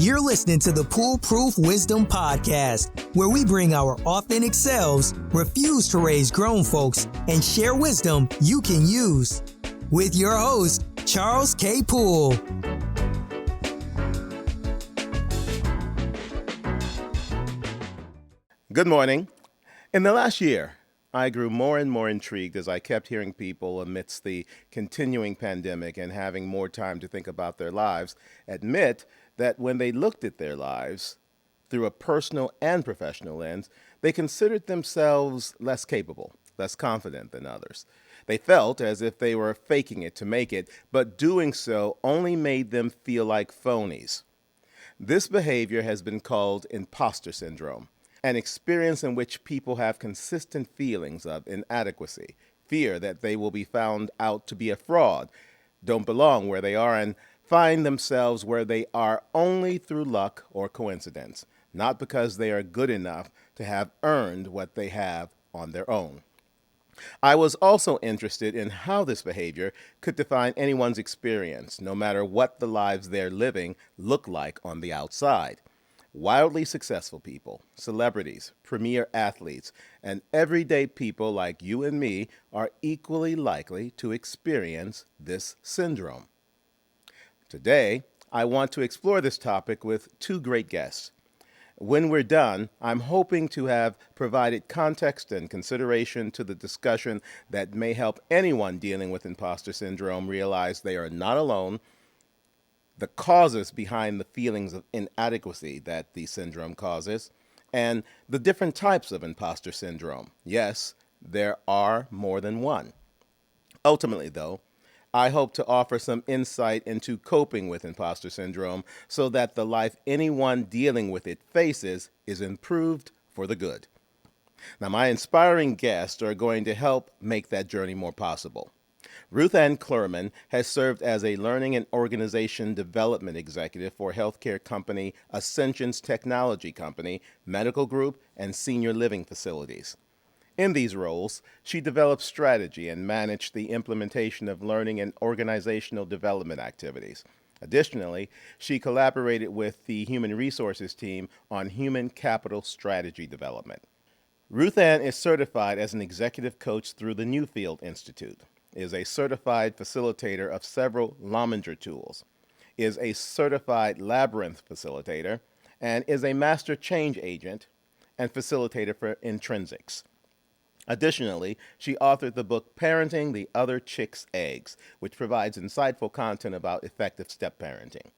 You're listening to the PooleProof Wisdom Podcast, where we bring our authentic selves, refuse to raise grown folks, and share wisdom you can use. With your host, Charles K. Poole. Good morning. In the last year, I grew more and more intrigued as I kept hearing people amidst the continuing pandemic and having more time to think about their lives admit that when they looked at their lives through a personal and professional lens, they considered themselves less capable, less confident than others. They felt as if they were faking it to make it, but doing so only made them feel like phonies. This behavior has been called Imposter Syndrome, an experience in which people have consistent feelings of inadequacy, fear that they will be found out to be a fraud, don't belong where they are, and find themselves where they are only through luck or coincidence, not because they are good enough to have earned what they have on their own. I was also interested in how this behavior could define anyone's experience, no matter what the lives they're living look like on the outside. Wildly successful people, celebrities, premier athletes, and everyday people like you and me are equally likely to experience this syndrome. Today, I want to explore this topic with two great guests. When we're done, I'm hoping to have provided context and consideration to the discussion that may help anyone dealing with imposter syndrome realize they are not alone, the causes behind the feelings of inadequacy that the syndrome causes, and the different types of imposter syndrome. Yes, there are more than one. Ultimately, though, I hope to offer some insight into coping with imposter syndrome so that the life anyone dealing with it faces is improved for the good. Now, my inspiring guests are going to help make that journey more possible. Ruth-Ann Clurman has served as a learning and organization development executive for healthcare company Ascension's Technology Company, Medical Group, and Senior Living Facilities. In these roles, she developed strategy and managed the implementation of learning and organizational development activities. Additionally, she collaborated with the Human Resources team on human capital strategy development. Ruth-Ann is certified as an executive coach through the Newfield Institute, is a certified facilitator of several Lominger tools, is a certified Labyrinth facilitator, and is a master change agent and facilitator for Intrinsics. Additionally, she authored the book Parenting the Other Chick's Eggs, which provides insightful content about effective step-parenting.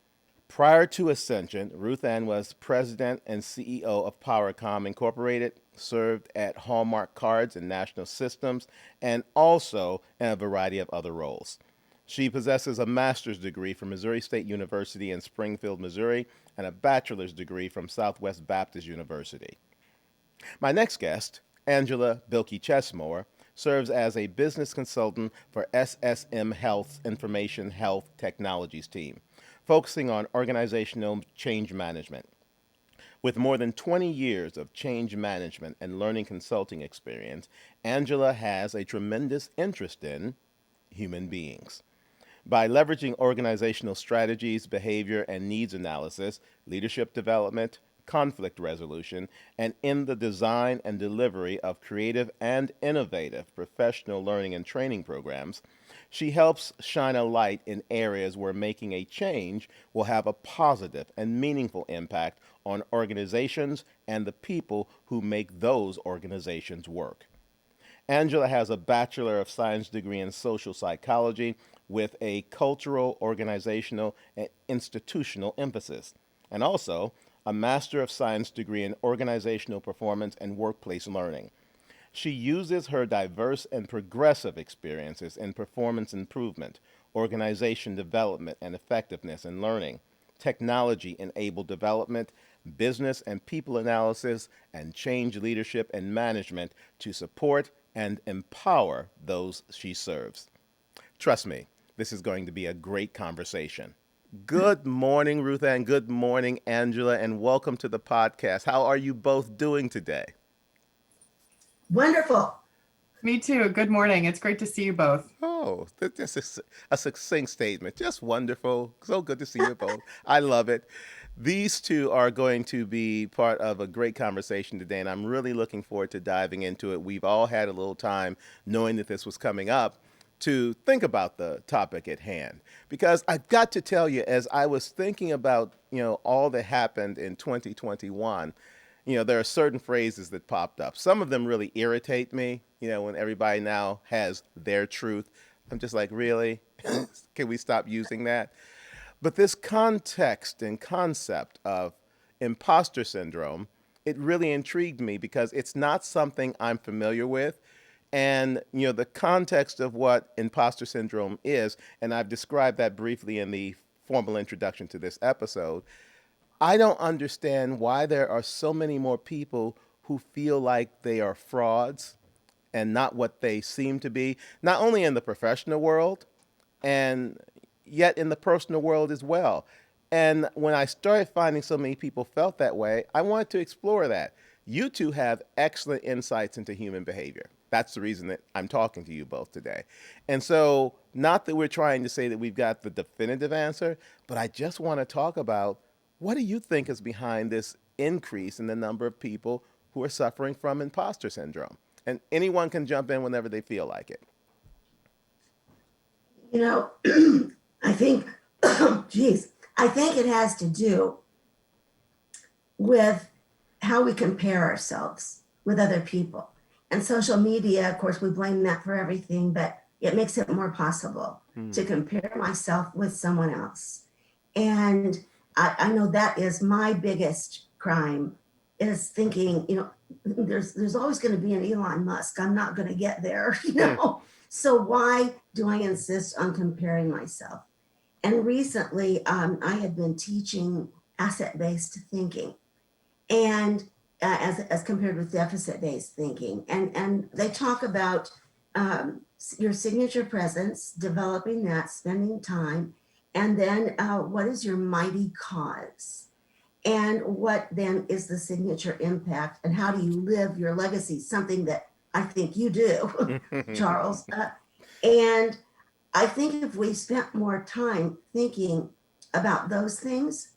Prior to Ascension, Ruth-Ann was president and CEO of PowerCom Incorporated, served at Hallmark Cards and National Systems, and also in a variety of other roles. She possesses a master's degree from Missouri State University in Springfield, Missouri, and a bachelor's degree from Southwest Baptist University. My next guest, Angela Bilkey Chesmore, serves as a business consultant for SSM Health's Information Health Technologies team, focusing on organizational change management. With more than 20 years of change management and learning consulting experience, Angela has a tremendous interest in human beings. By leveraging organizational strategies, behavior, and needs analysis, leadership development, conflict resolution, and in the design and delivery of creative and innovative professional learning and training programs, she helps shine a light in areas where making a change will have a positive and meaningful impact on organizations and the people who make those organizations work. Angela has a Bachelor of Science degree in social psychology with a cultural, organizational, and institutional emphasis, and also a Master of Science degree in organizational performance and workplace learning. She uses her diverse and progressive experiences in performance improvement, organization development and effectiveness in learning, technology-enabled development, business and people analysis, and change leadership and management to support and empower those she serves. Trust me, this is going to be a great conversation. Good morning, Ruth-Ann. Good morning, Angela, and welcome to the podcast. How are you both doing today? Wonderful. Me too. Good morning. It's great to see you both. Oh, that's a succinct statement. Just wonderful. So good to see you both. I love it. These two are going to be part of a great conversation today, and I'm really looking forward to diving into it. We've all had a little time knowing that this was coming up to think about the topic at hand. Because I've got to tell you, as I was thinking about, all that happened in 2021, there are certain phrases that popped up. Some of them really irritate me, when everybody now has their truth. I'm just like, really? Can we stop using that? But this context and concept of imposter syndrome, it really intrigued me because it's not something I'm familiar with. And, the context of what imposter syndrome is, and I've described that briefly in the formal introduction to this episode. I don't understand why there are so many more people who feel like they are frauds and not what they seem to be, not only in the professional world, and yet in the personal world as well. And when I started finding so many people felt that way, I wanted to explore that. You two have excellent insights into human behavior. That's the reason that I'm talking to you both today. And so, not that we're trying to say that we've got the definitive answer, but I just want to talk about what do you think is behind this increase in the number of people who are suffering from imposter syndrome? And anyone can jump in whenever they feel like it. You know, I think, geez, I think it has to do with how we compare ourselves with other people. And social media, of course, we blame that for everything, but it makes it more possible to compare myself with someone else. And I know that is my biggest crime is thinking, there's always going to be an Elon Musk. I'm not going to get there, So why do I insist on comparing myself? And recently, I had been teaching asset-based thinking, and as compared with deficit-based thinking, and they talk about your signature presence, developing that, spending time, and then what is your mighty cause? And what then is the signature impact, and how do you live your legacy? Something that I think you do, Charles. And I think if we spent more time thinking about those things,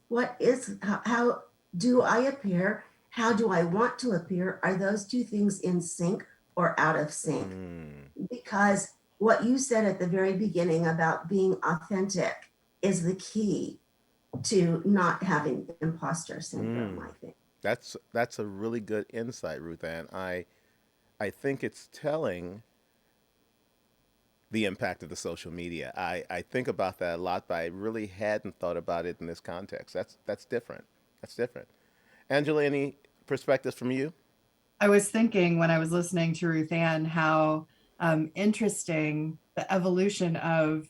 how do I appear? How do I want to appear? Are those two things in sync or out of sync? Because what you said at the very beginning about being authentic is the key to not having imposter syndrome, I think. That's a really good insight, Ruth-Ann. I think it's telling the impact of the social media. I think about that a lot, but I really hadn't thought about it in this context. That's different. That's different. Angela, any perspectives from you? I was thinking when I was listening to Ruth-Ann how interesting the evolution of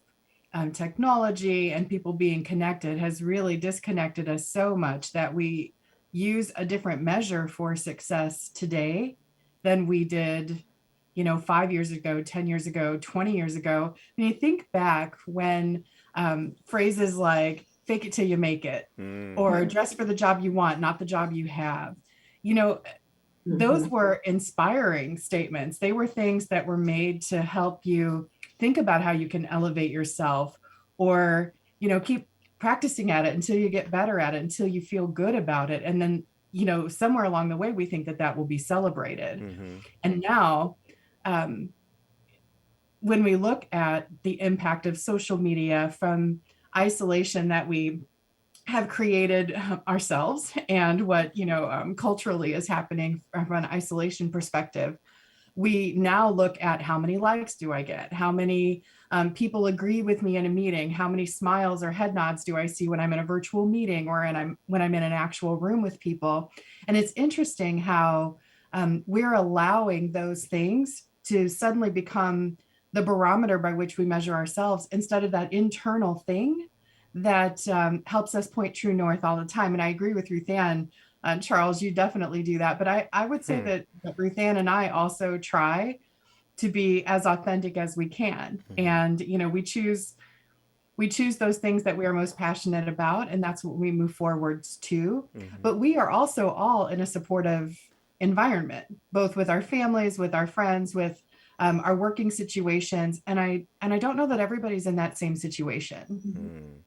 technology and people being connected has really disconnected us so much that we use a different measure for success today than we did 5 years ago, 10 years ago, 20 years ago. When you think back when phrases like fake it till you make it or dress for the job you want, not the job you have, you know, those were inspiring statements. They were things that were made to help you think about how you can elevate yourself or, keep practicing at it until you get better at it, until you feel good about it. And then, somewhere along the way, we think that that will be celebrated. And now, um, when we look at the impact of social media from isolation that we have created ourselves and what culturally is happening from an isolation perspective, we now look at how many likes do I get, how many people agree with me in a meeting, how many smiles or head nods do I see when I'm in a virtual meeting or when I'm in an actual room with people. And it's interesting how we're allowing those things to suddenly become the barometer by which we measure ourselves instead of that internal thing that helps us point true north all the time. And I agree with Ruth-Ann. Charles, you definitely do that. But I would say that Ruth-Ann and I also try to be as authentic as we can. And, we choose those things that we are most passionate about, and that's what we move forwards to. But we are also all in a supportive environment, both with our families, with our friends, with our working situations. And I don't know that everybody's in that same situation.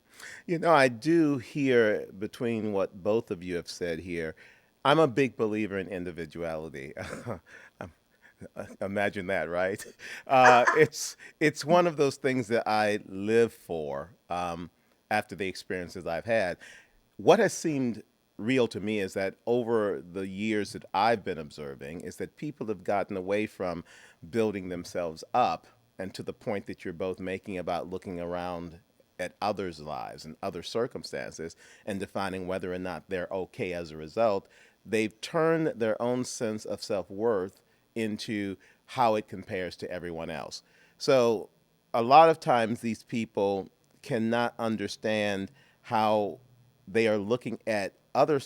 You know, I do hear between what both of you have said here. I'm a big believer in individuality. Imagine that, right? It's one of those things that I live for after the experiences I've had. What has seemed real to me is that over the years that I've been observing is that people have gotten away from building themselves up and to the point that you're both making about looking around at others' lives and other circumstances and defining whether or not they're okay as a result. They've turned their own sense of self-worth into how it compares to everyone else. So a lot of times these people cannot understand how they are looking at other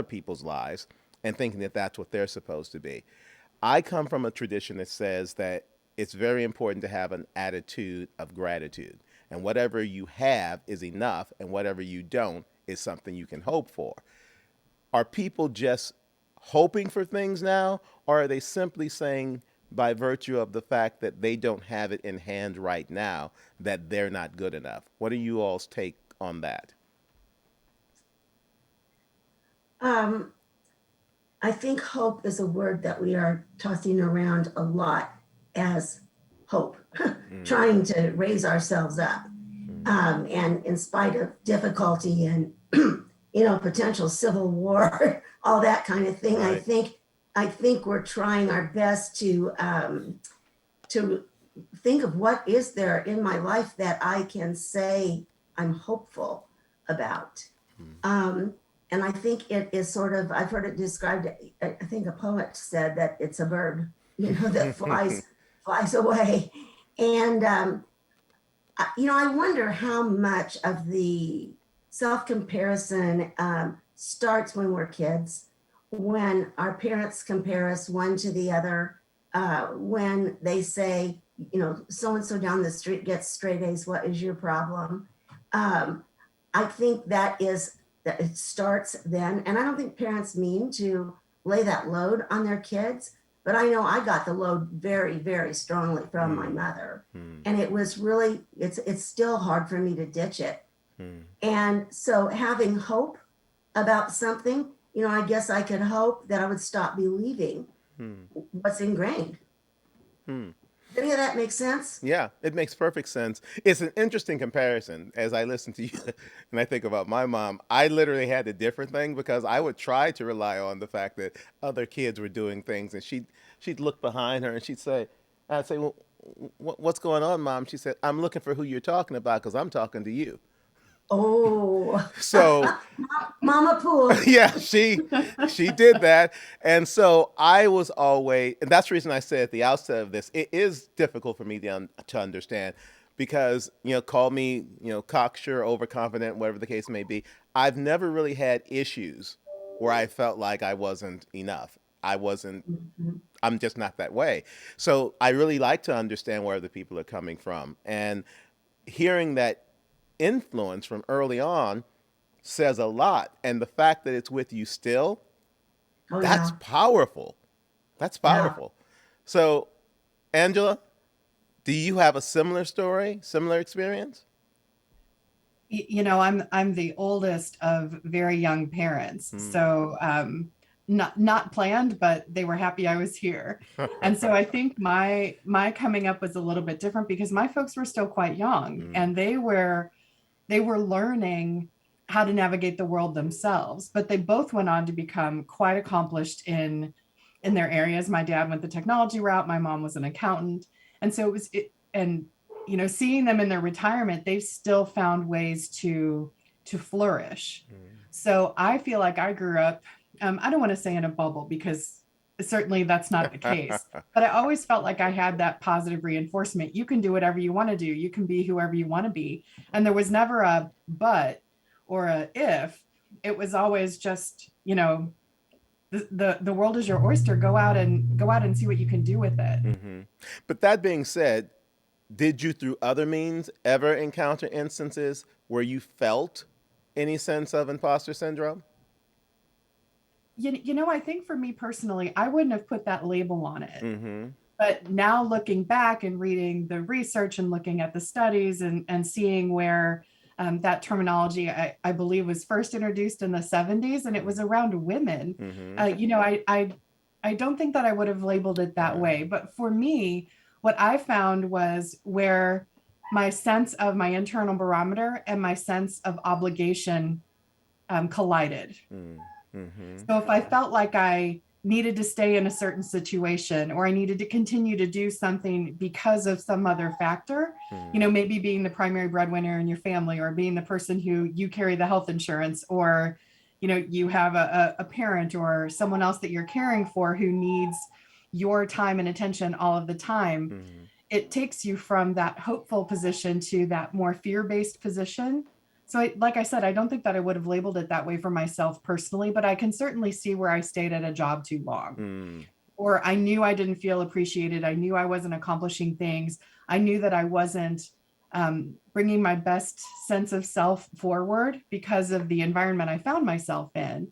people's lives and thinking that that's what they're supposed to be. I come from a tradition that says that it's very important to have an attitude of gratitude. And whatever you have is enough, and whatever you don't is something you can hope for. Are people just hoping for things now, or are they simply saying, by virtue of the fact that they don't have it in hand right now, that they're not good enough? What are you all's take on that? I think hope is a word that we are tossing around a lot as hope, trying to raise ourselves up. And in spite of difficulty and potential civil war, all that kind of thing, Right. I think we're trying our best to think of what is there in my life that I can say I'm hopeful about. And I think it is sort of, I've heard it described, I think a poet said that it's a bird, that flies away. And, I wonder how much of the self-comparison starts when we're kids, when our parents compare us one to the other, when they say, so-and-so down the street gets straight A's, what is your problem? I think that it starts then. And I don't think parents mean to lay that load on their kids, but I know I got the load very, very strongly from my mother. And it was really, it's still hard for me to ditch it. And so having hope about something, I guess I could hope that I would stop believing what's ingrained. Does any of that make sense? Yeah, it makes perfect sense. It's an interesting comparison as I listen to you and I think about my mom. I literally had a different thing because I would try to rely on the fact that other kids were doing things, and she'd look behind her and I'd say, well, what's going on, Mom? She said, I'm looking for who you're talking about because I'm talking to you. Oh, So Mama Pool. yeah, she did that. And so I was always, and that's the reason I said at the outset of this, it is difficult for me to understand because, call me, cocksure, overconfident, whatever the case may be. I've never really had issues where I felt like I wasn't enough. I'm just not that way. So I really like to understand where the people are coming from. And hearing that influence from early on says a lot. And the fact that it's with you still, Oh, that's yeah. powerful. That's Yeah. powerful. So, Angela, do you have a similar story, similar experience? I'm the oldest of very young parents. So not planned, but they were happy I was here. And so I think my coming up was a little bit different because my folks were still quite young and they were learning how to navigate the world themselves, but they both went on to become quite accomplished in their areas. My dad went the technology route, my mom was an accountant. And so seeing them in their retirement, they've still found ways to flourish. So I feel like I grew up, I don't want to say in a bubble because certainly that's not the case, but I always felt like I had that positive reinforcement. You can do whatever you want to do. You can be whoever you want to be. And there was never a but or a if. It was always just, the world is your oyster. Go out and see what you can do with it. But that being said, did you, through other means, ever encounter instances where you felt any sense of imposter syndrome? I think for me personally, I wouldn't have put that label on it. But now looking back and reading the research and looking at the studies and seeing where that terminology, I believe, was first introduced in the 70s, and it was around women. I don't think that I would have labeled it that way. But for me, what I found was where my sense of my internal barometer and my sense of obligation collided. So if I felt like I needed to stay in a certain situation, or I needed to continue to do something because of some other factor, maybe being the primary breadwinner in your family, or being the person who you carry the health insurance, or, you have a parent or someone else that you're caring for who needs your time and attention all of the time, it takes you from that hopeful position to that more fear-based position. So like I said, I don't think that I would have labeled it that way for myself personally, but I can certainly see where I stayed at a job too long, or I knew I didn't feel appreciated. I knew I wasn't accomplishing things. I knew that I wasn't bringing my best sense of self forward because of the environment I found myself in.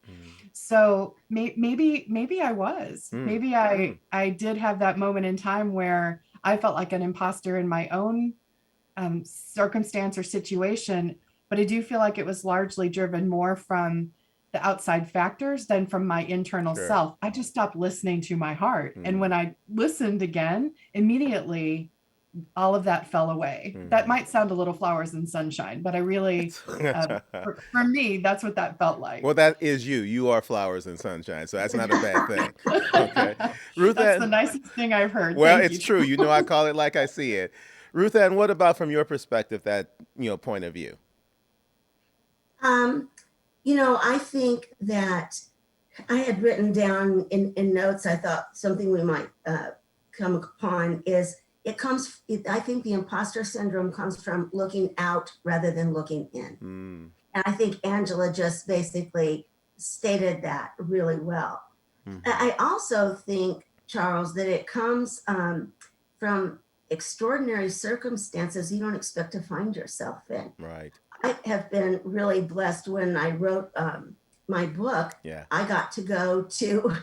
So maybe I was, maybe I did have that moment in time where I felt like an imposter in my own circumstance or situation. But I do feel like it was largely driven more from the outside factors than from my internal self. I just stopped listening to my heart. And when I listened again, immediately all of that fell away. That might sound a little flowers and sunshine, but I really, for me, that's what that felt like. Well, that is you. You are flowers and sunshine, so that's not a bad thing. Okay, Ruth-Ann, that's the nicest thing I've heard. Well, it's true. I call it like I see it. Ruth-Ann, what about from your perspective, that point of view? I think that I had written down in notes, I thought something we might come upon is I think the imposter syndrome comes from looking out rather than looking in. And I think Angela just basically stated that really well. I also think, Charles, that it comes from extraordinary circumstances you don't expect to find yourself in. Right. I have been really blessed. When I wrote my book, I got to go to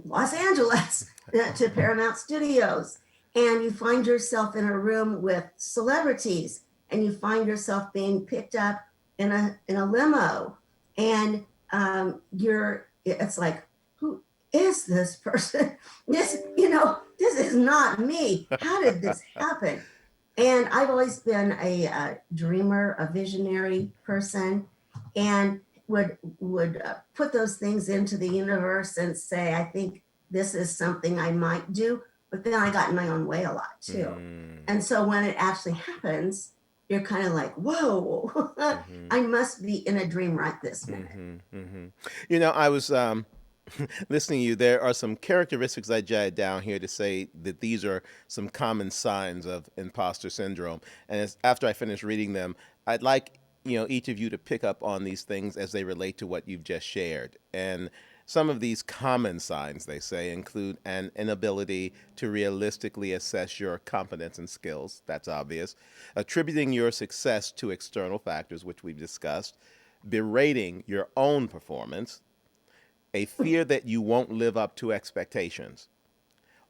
Los Angeles to Paramount Studios, and you find yourself in a room with celebrities, and you find yourself being picked up in a limo, and it's like, who is this person? This is not me. How did this happen? And I've always been a dreamer, a visionary person, and would put those things into the universe and say, I think this is something I might do. But then I got in my own way a lot too. And so when it actually happens, you're kind of like, whoa, I must be in a dream right this minute. I was listening to you. There are some characteristics I jotted down here to say that these are some common signs of imposter syndrome. And after I finish reading them, I'd like each of you to pick up on these things as they relate to what you've just shared. And some of these common signs, they say, include an inability to realistically assess your competence and skills. That's obvious. Attributing your success to external factors, which we've discussed. Berating your own performance. A fear that you won't live up to expectations.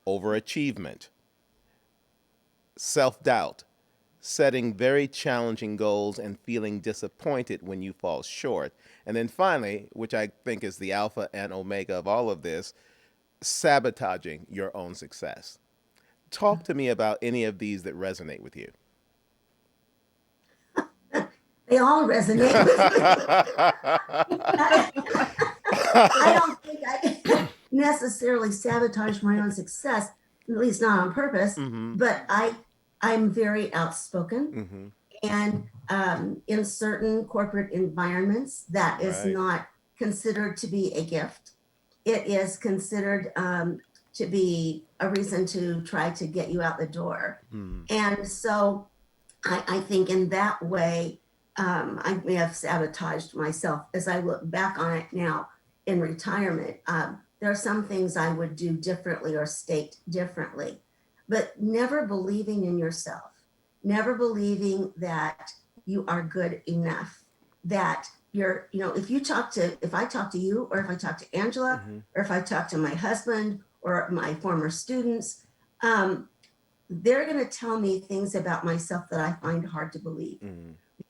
Overachievement. Self-doubt. Setting very challenging goals and feeling disappointed when you fall short. And then finally, which I think is the alpha and omega of all of this, sabotaging your own success. Talk to me about any of these that resonate with you. They all resonate with me. I don't think I necessarily sabotage my own success, at least not on purpose, but I'm very outspoken. And in certain corporate environments, that is not considered to be a gift. It is considered to be a reason to try to get you out the door. And so I think in that way, I may have sabotaged myself. As I look back on it now in retirement, there are some things I would do differently or state differently, but never believing in yourself, never believing that you are good enough, that if I talk to you, or if I talk to Angela, or if I talk to my husband, or my former students, they're going to tell me things about myself that I find hard to believe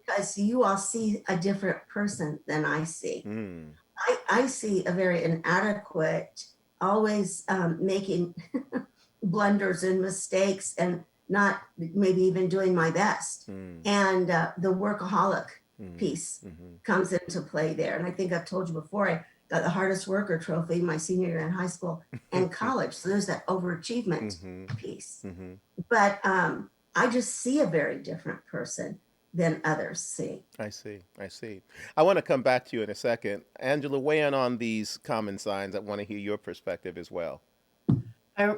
because you all see a different person than I see. I see a very inadequate, always making blunders and mistakes and not maybe even doing my best. And the workaholic piece comes into play there. And I think I've told you before, I got the hardest worker trophy my senior year in high school and college. So there's that overachievement piece. But I just see a very different person than others see. I see. I want to come back to you in a second. Angela, weigh in on these common signs. I want to hear your perspective as well. I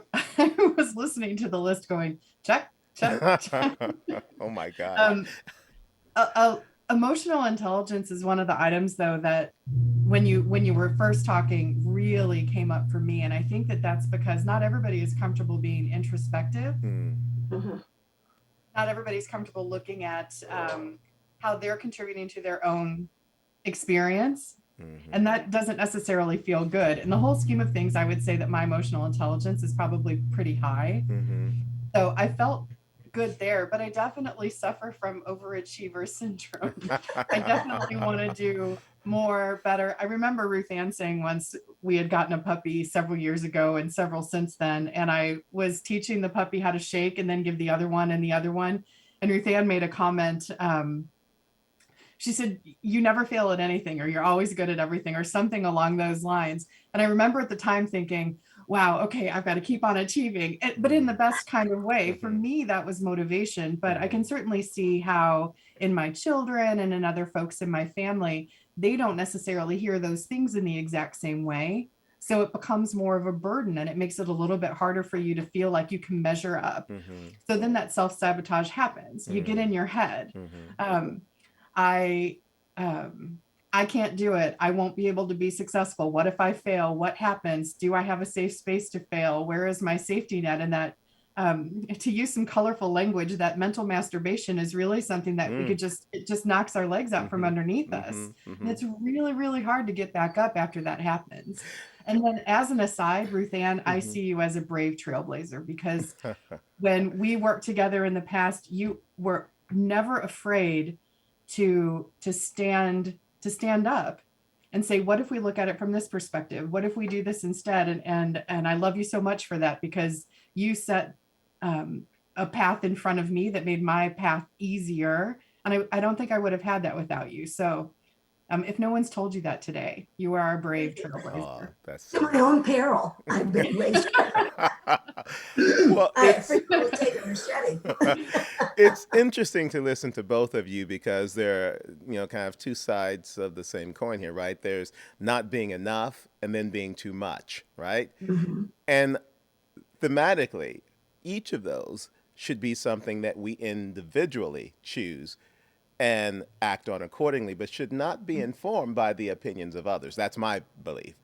was listening to the list going, check. Oh my God. Emotional intelligence is one of the items, though, that when you were first talking really came up for me. And I think that that's because not everybody is comfortable being introspective. Not everybody's comfortable looking at how they're contributing to their own experience. And that doesn't necessarily feel good. In the whole scheme of things, I would say that my emotional intelligence is probably pretty high. So I felt good there, but I definitely suffer from overachiever syndrome. I definitely want to do more, better. I remember Ruth-Ann saying once we had gotten a puppy several years ago and several since then, and I was teaching the puppy how to shake and then give the other one and the other one. And Ruth-Ann made a comment. She said, you never fail at anything, or you're always good at everything, or something along those lines. And I remember at the time thinking, wow, okay, I've got to keep on achieving, but in the best kind of way. For me, that was motivation. But I can certainly see how in my children and in other folks in my family, they don't necessarily hear those things in the exact same way. So it becomes more of a burden, and it makes it a little bit harder for you to feel like you can measure up. So then that self-sabotage happens. You get in your head. I can't do it. I won't be able to be successful. What if I fail? What happens? Do I have a safe space to fail? Where is my safety net? And that, to use some colorful language, that mental masturbation is really something that we could it just knocks our legs out from underneath us. And it's really, really hard to get back up after that happens. And then as an aside, Ruth-Ann, I see you as a brave trailblazer, because when we worked together in the past, you were never afraid to stand up and say, what if we look at it from this perspective? What if we do this instead? And I love you so much for that, because you set a path in front of me that made my path easier. And I don't think I would have had that without you. So if no one's told you that today, you are a brave trailblazer. That's To my own peril, I've been raised. Well, it's it's interesting to listen to both of you, because they're, kind of two sides of the same coin here, right? There's not being enough and then being too much, right? And thematically, each of those should be something that we individually choose and act on accordingly, but should not be informed by the opinions of others. That's my belief.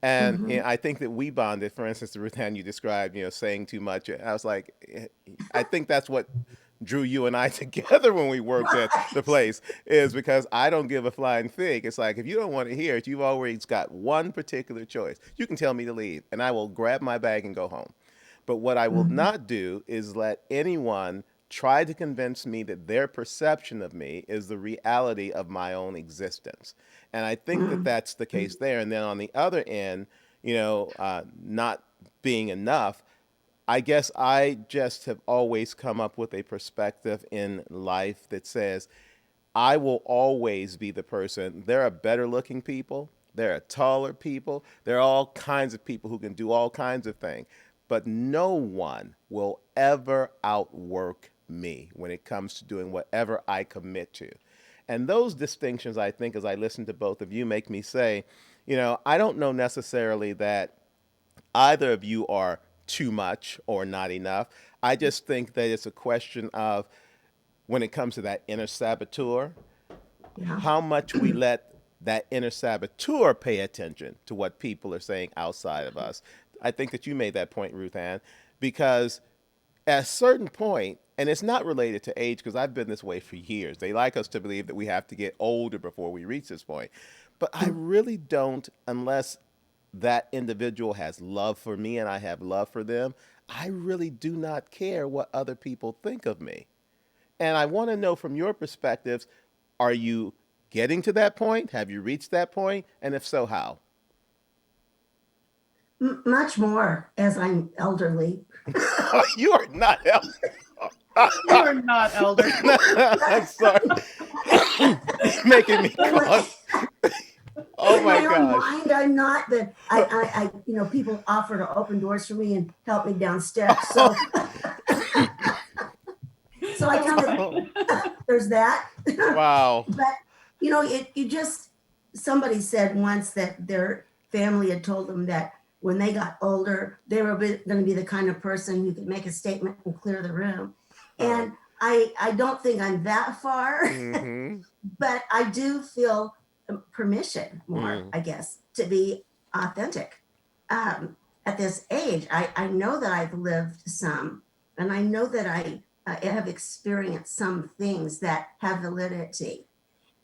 And I think that we bonded, for instance, the Ruth-Ann you described, saying too much. I was like, I think that's what drew you and I together when we worked at the place, is because I don't give a flying fig. It's like, if you don't want to hear it, you've always got one particular choice. You can tell me to leave, and I will grab my bag and go home. But what I will not do is let anyone try to convince me that their perception of me is the reality of my own existence. And I think that that's the case there. And then on the other end, not being enough, I guess I just have always come up with a perspective in life that says, I will always be the person. There are better looking people. There are taller people. There are all kinds of people who can do all kinds of things. But no one will ever outwork me when it comes to doing whatever I commit to. And those distinctions, I think, as I listen to both of you, make me say, I don't know necessarily that either of you are too much or not enough. I just think that it's a question of, when it comes to that inner saboteur, how much we let that inner saboteur pay attention to what people are saying outside of us. I think that you made that point, Ruth-Ann, because at a certain point, and it's not related to age, because I've been this way for years. They like us to believe that we have to get older before we reach this point. But I really don't, unless that individual has love for me and I have love for them, I really do not care what other people think of me. And I want to know from your perspectives, are you getting to that point? Have you reached that point? And if so, how? Much more as I'm elderly. You are not elder. You are not elder. I'm sorry. You're making me cough. Oh In my my own gosh. mind, I'm not, but people offer to open doors for me and help me down steps. So, so I kind of, there's that. Wow. But, somebody said once that their family had told them that when they got older, they were going to be the kind of person who could make a statement and clear the room. And I don't think I'm that far, but I do feel permission more, I guess, to be authentic. At this age, I know that I've lived some, and I know that I have experienced some things that have validity.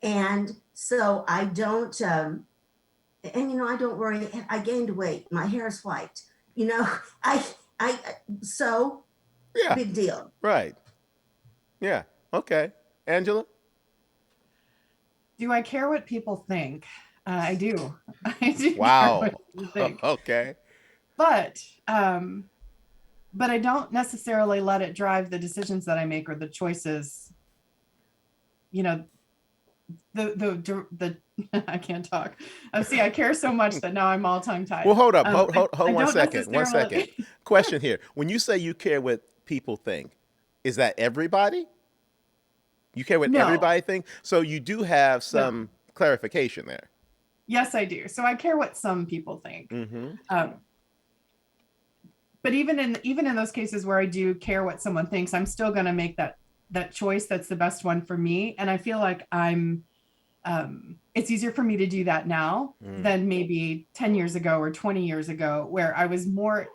And so I don't, I don't worry. I gained weight. My hair is white. So Yeah. big deal. Right. Yeah. Okay. Angela? Do I care what people think? I do. I do care Wow. what people think. Okay. But I don't necessarily let it drive the decisions that I make or the choices. The I can't talk. See, I care so much that now I'm all tongue-tied. Well, hold up. Hold I 1 don't second. 1 second. necessarily- Question here. When you say you care what people think, is that everybody? You care what No. everybody thinks? So you do have some clarification there. Yes, I do. So I care what some people think. But even in those cases where I do care what someone thinks, I'm still going to make that choice that's the best one for me. And I feel like it's easier for me to do that now than maybe 10 years ago or 20 years ago, where I was more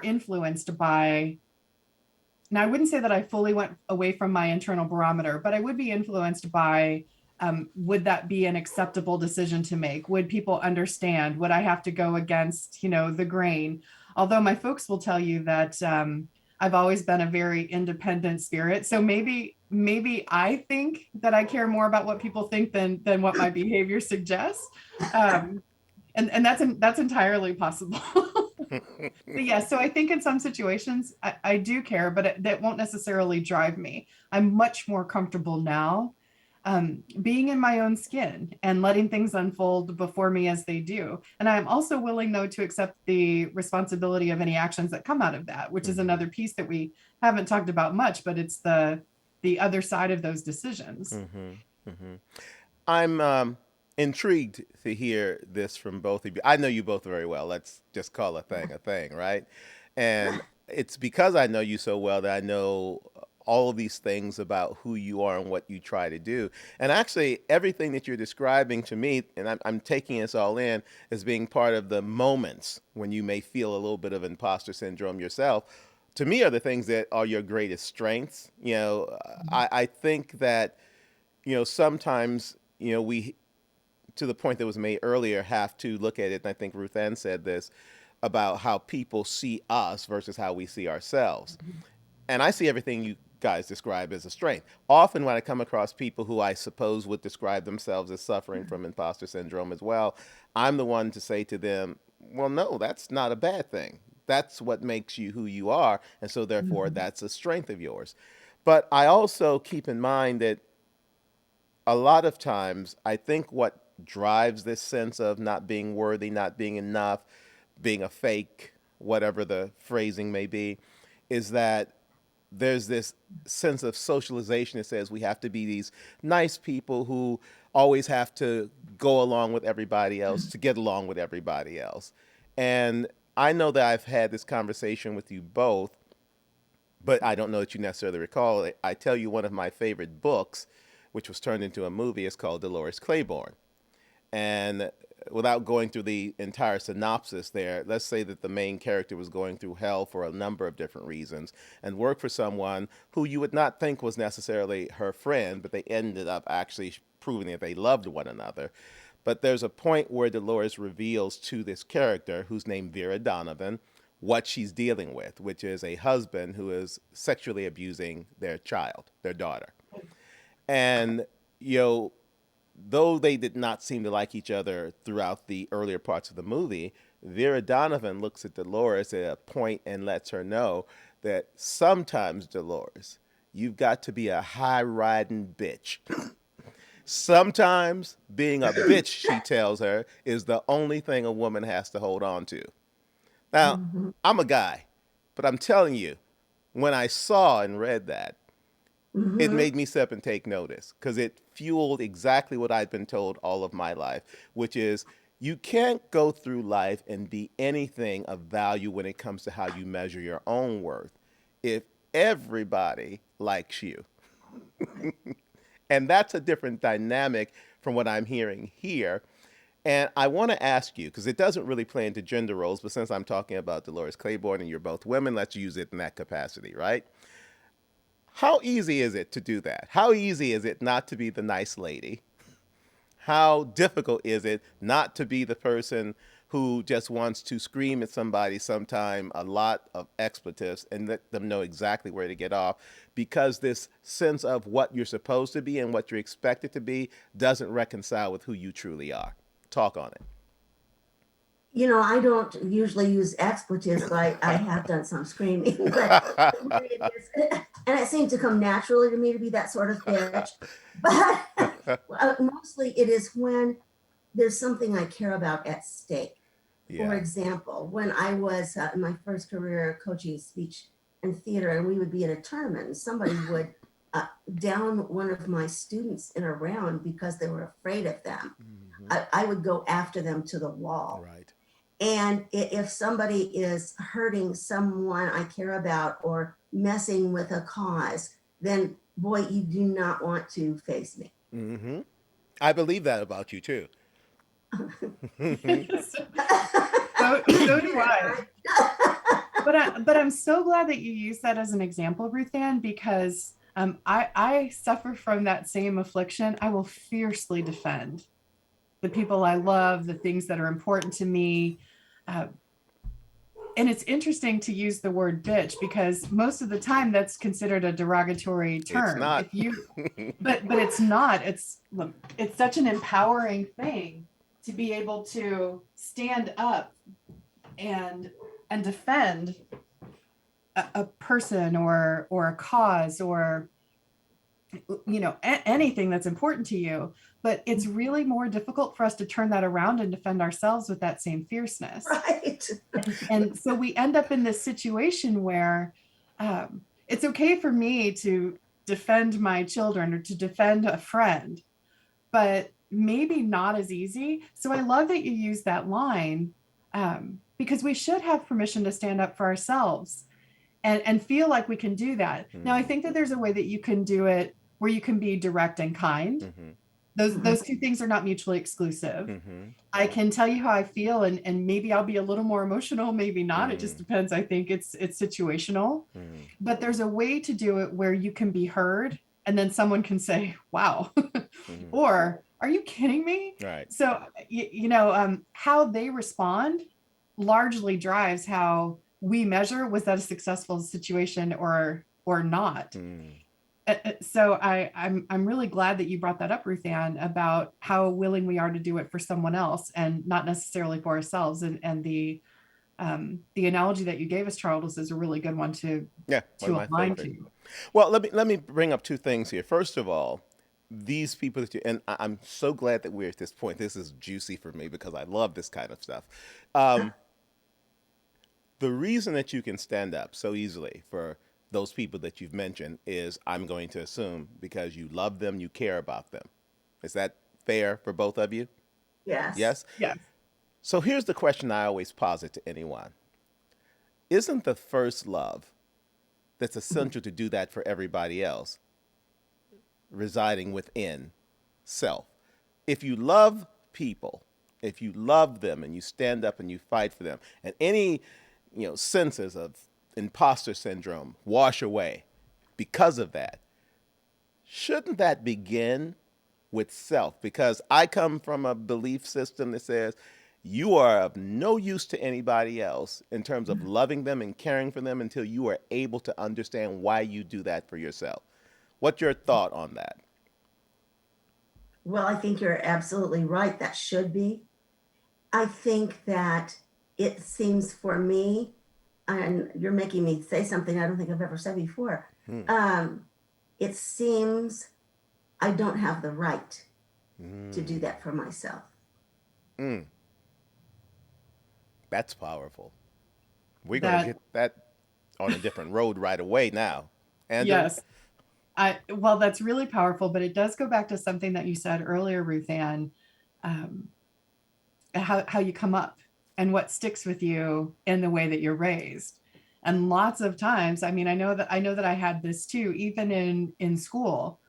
influenced by. Now, I wouldn't say that I fully went away from my internal barometer, but I would be influenced by, would that be an acceptable decision to make? Would people understand? Would I have to go against, the grain? Although my folks will tell you that I've always been a very independent spirit. So maybe I think that I care more about what people think than what my behavior suggests. And that's entirely possible. But yeah, so I think in some situations I do care, but that won't necessarily drive me. I'm much more comfortable now being in my own skin and letting things unfold before me as they do. And I'm also willing, though, to accept the responsibility of any actions that come out of that, which is another piece that we haven't talked about much, but it's the other side of those decisions. I'm intrigued to hear this from both of you. I know you both very well. Let's just call a thing, right? And it's because I know you so well that I know all of these things about who you are and what you try to do. And actually, everything that you're describing to me, and I'm taking this all in, as being part of the moments when you may feel a little bit of imposter syndrome yourself, to me are the things that are your greatest strengths. I think that, sometimes, we, to the point that was made earlier, have to look at it, and I think Ruth-Ann said this, about how people see us versus how we see ourselves. And I see everything you guys describe as a strength. Often when I come across people who I suppose would describe themselves as suffering from imposter syndrome as well, I'm the one to say to them, well, no, that's not a bad thing. That's what makes you who you are. And so therefore, that's a strength of yours. But I also keep in mind that a lot of times, I think what drives this sense of not being worthy, not being enough, being a fake, whatever the phrasing may be, is that there's this sense of socialization that says we have to be these nice people who always have to go along with everybody else to get along with everybody else. And I know that I've had this conversation with you both, but I don't know that you necessarily recall it. I tell you one of my favorite books, which was turned into a movie, is called Dolores Claiborne. And without going through the entire synopsis there, let's say that the main character was going through hell for a number of different reasons and worked for someone who you would not think was necessarily her friend, but they ended up actually proving that they loved one another. But there's a point where Dolores reveals to this character, who's named Vera Donovan, what she's dealing with, which is a husband who is sexually abusing their child, their daughter. And, you know, though they did not seem to like each other throughout the earlier parts of the movie, Vera Donovan looks at Dolores at a point and lets her know that sometimes, Dolores, you've got to be a high-riding bitch. Sometimes being a bitch, she tells her, is the only thing a woman has to hold on to. Now, I'm a guy, but I'm telling you, when I saw and read that, it made me step and take notice, because it fueled exactly what I'd been told all of my life, which is you can't go through life and be anything of value when it comes to how you measure your own worth if everybody likes you. And that's a different dynamic from what I'm hearing here. And I want to ask you, because it doesn't really play into gender roles, but since I'm talking about Dolores Claiborne and you're both women, let's use it in that capacity, right? How easy is it to do that? How easy is it not to be the nice lady? How difficult is it not to be the person who just wants to scream at somebody sometime a lot of expletives and let them know exactly where to get off, because this sense of what you're supposed to be and what you're expected to be doesn't reconcile with who you truly are? Talk on it. You know, I don't usually use expletives, but I have done some screaming. But and it seems to come naturally to me to be that sort of bitch. But mostly it is when there's something I care about at stake. For example, when I was in my first career coaching speech and theater, and we would be in a tournament, and somebody would down one of my students in a round because they were afraid of them. I would go after them to the wall. Right. And if somebody is hurting someone I care about or messing with a cause, then boy, you do not want to face me. Mm-hmm. I believe that about you too. So do I. But I'm so glad that you use that as an example, Ruth-Ann, because I suffer from that same affliction. I will fiercely defend the people I love, the things that are important to me. And it's interesting to use the word bitch, because most of the time that's considered a derogatory term. It's not. But it's not. It's such an empowering thing to be able to stand up and defend a person or a cause, or you know, anything that's important to you. But it's really more difficult for us to turn that around and defend ourselves with that same fierceness. Right. And so we end up in this situation where it's okay for me to defend my children or to defend a friend, but maybe not as easy. So I love that you use that line, because we should have permission to stand up for ourselves and feel like we can do that. Now, I think that there's a way that you can do it where you can be direct and kind. Those two things are not mutually exclusive. I can tell you how I feel, and maybe I'll be a little more emotional, maybe not. It just depends. I think it's situational. But there's a way to do it where you can be heard, and then someone can say, wow, or are you kidding me? Right. So, you know, how they respond largely drives how we measure, was that a successful situation or not? So I'm really glad that you brought that up, Ruth-Ann, about how willing we are to do it for someone else and not necessarily for ourselves. And the analogy that you gave us, Charles, is a really good one to align to. Well, let me bring up two things here. First of all, these people that and I'm so glad that we're at this point. This is juicy for me because I love this kind of stuff. The reason that you can stand up so easily for those people that you've mentioned is, I'm going to assume, because you love them, you care about them. Is that fair for both of you? Yes. Yes? Yes. So here's the question I always posit to anyone. Isn't the first love that's essential to do that for everybody else residing within self? If you love people, if you love them and you stand up and you fight for them, and any senses of imposter syndrome wash away because of that, shouldn't that begin with self, because I come from a belief system that says you are of no use to anybody else in terms of loving them and caring for them until you are able to understand why you do that for yourself. What's your thought on that? Well, I think you're absolutely right. That should be. I think that it seems for me, and you're making me say something I don't think I've ever said before. It seems I don't have the right to do that for myself. That's powerful. We're going to get that on a different road right away now. And Yes. Well, that's really powerful, but it does go back to something that you said earlier, Ruth-Ann, how you come up and what sticks with you in the way that you're raised. And lots of times, I mean, I know that I had this too, even in school.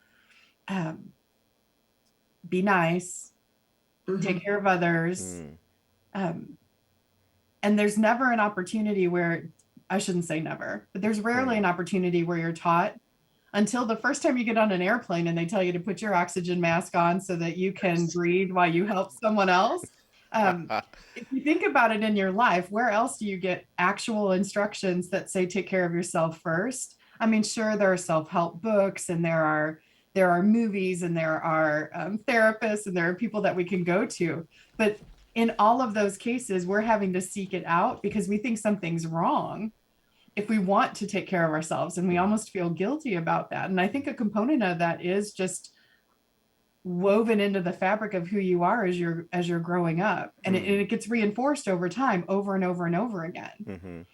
Be nice, take care of others. And there's never an opportunity where, I shouldn't say never, but there's rarely an opportunity where you're taught until the first time you get on an airplane and they tell you to put your oxygen mask on so that you can breathe while you help someone else. If you think about it in your life, where else do you get actual instructions that say take care of yourself first? I mean, sure, there are self-help books and there are movies and there are therapists and there are people that we can go to, but in all of those cases, we're having to seek it out because we think something's wrong if we want to take care of ourselves, and we almost feel guilty about that. And I think a component of that is just woven into the fabric of who you are as you're growing up, and it gets reinforced over time, over and over and over again.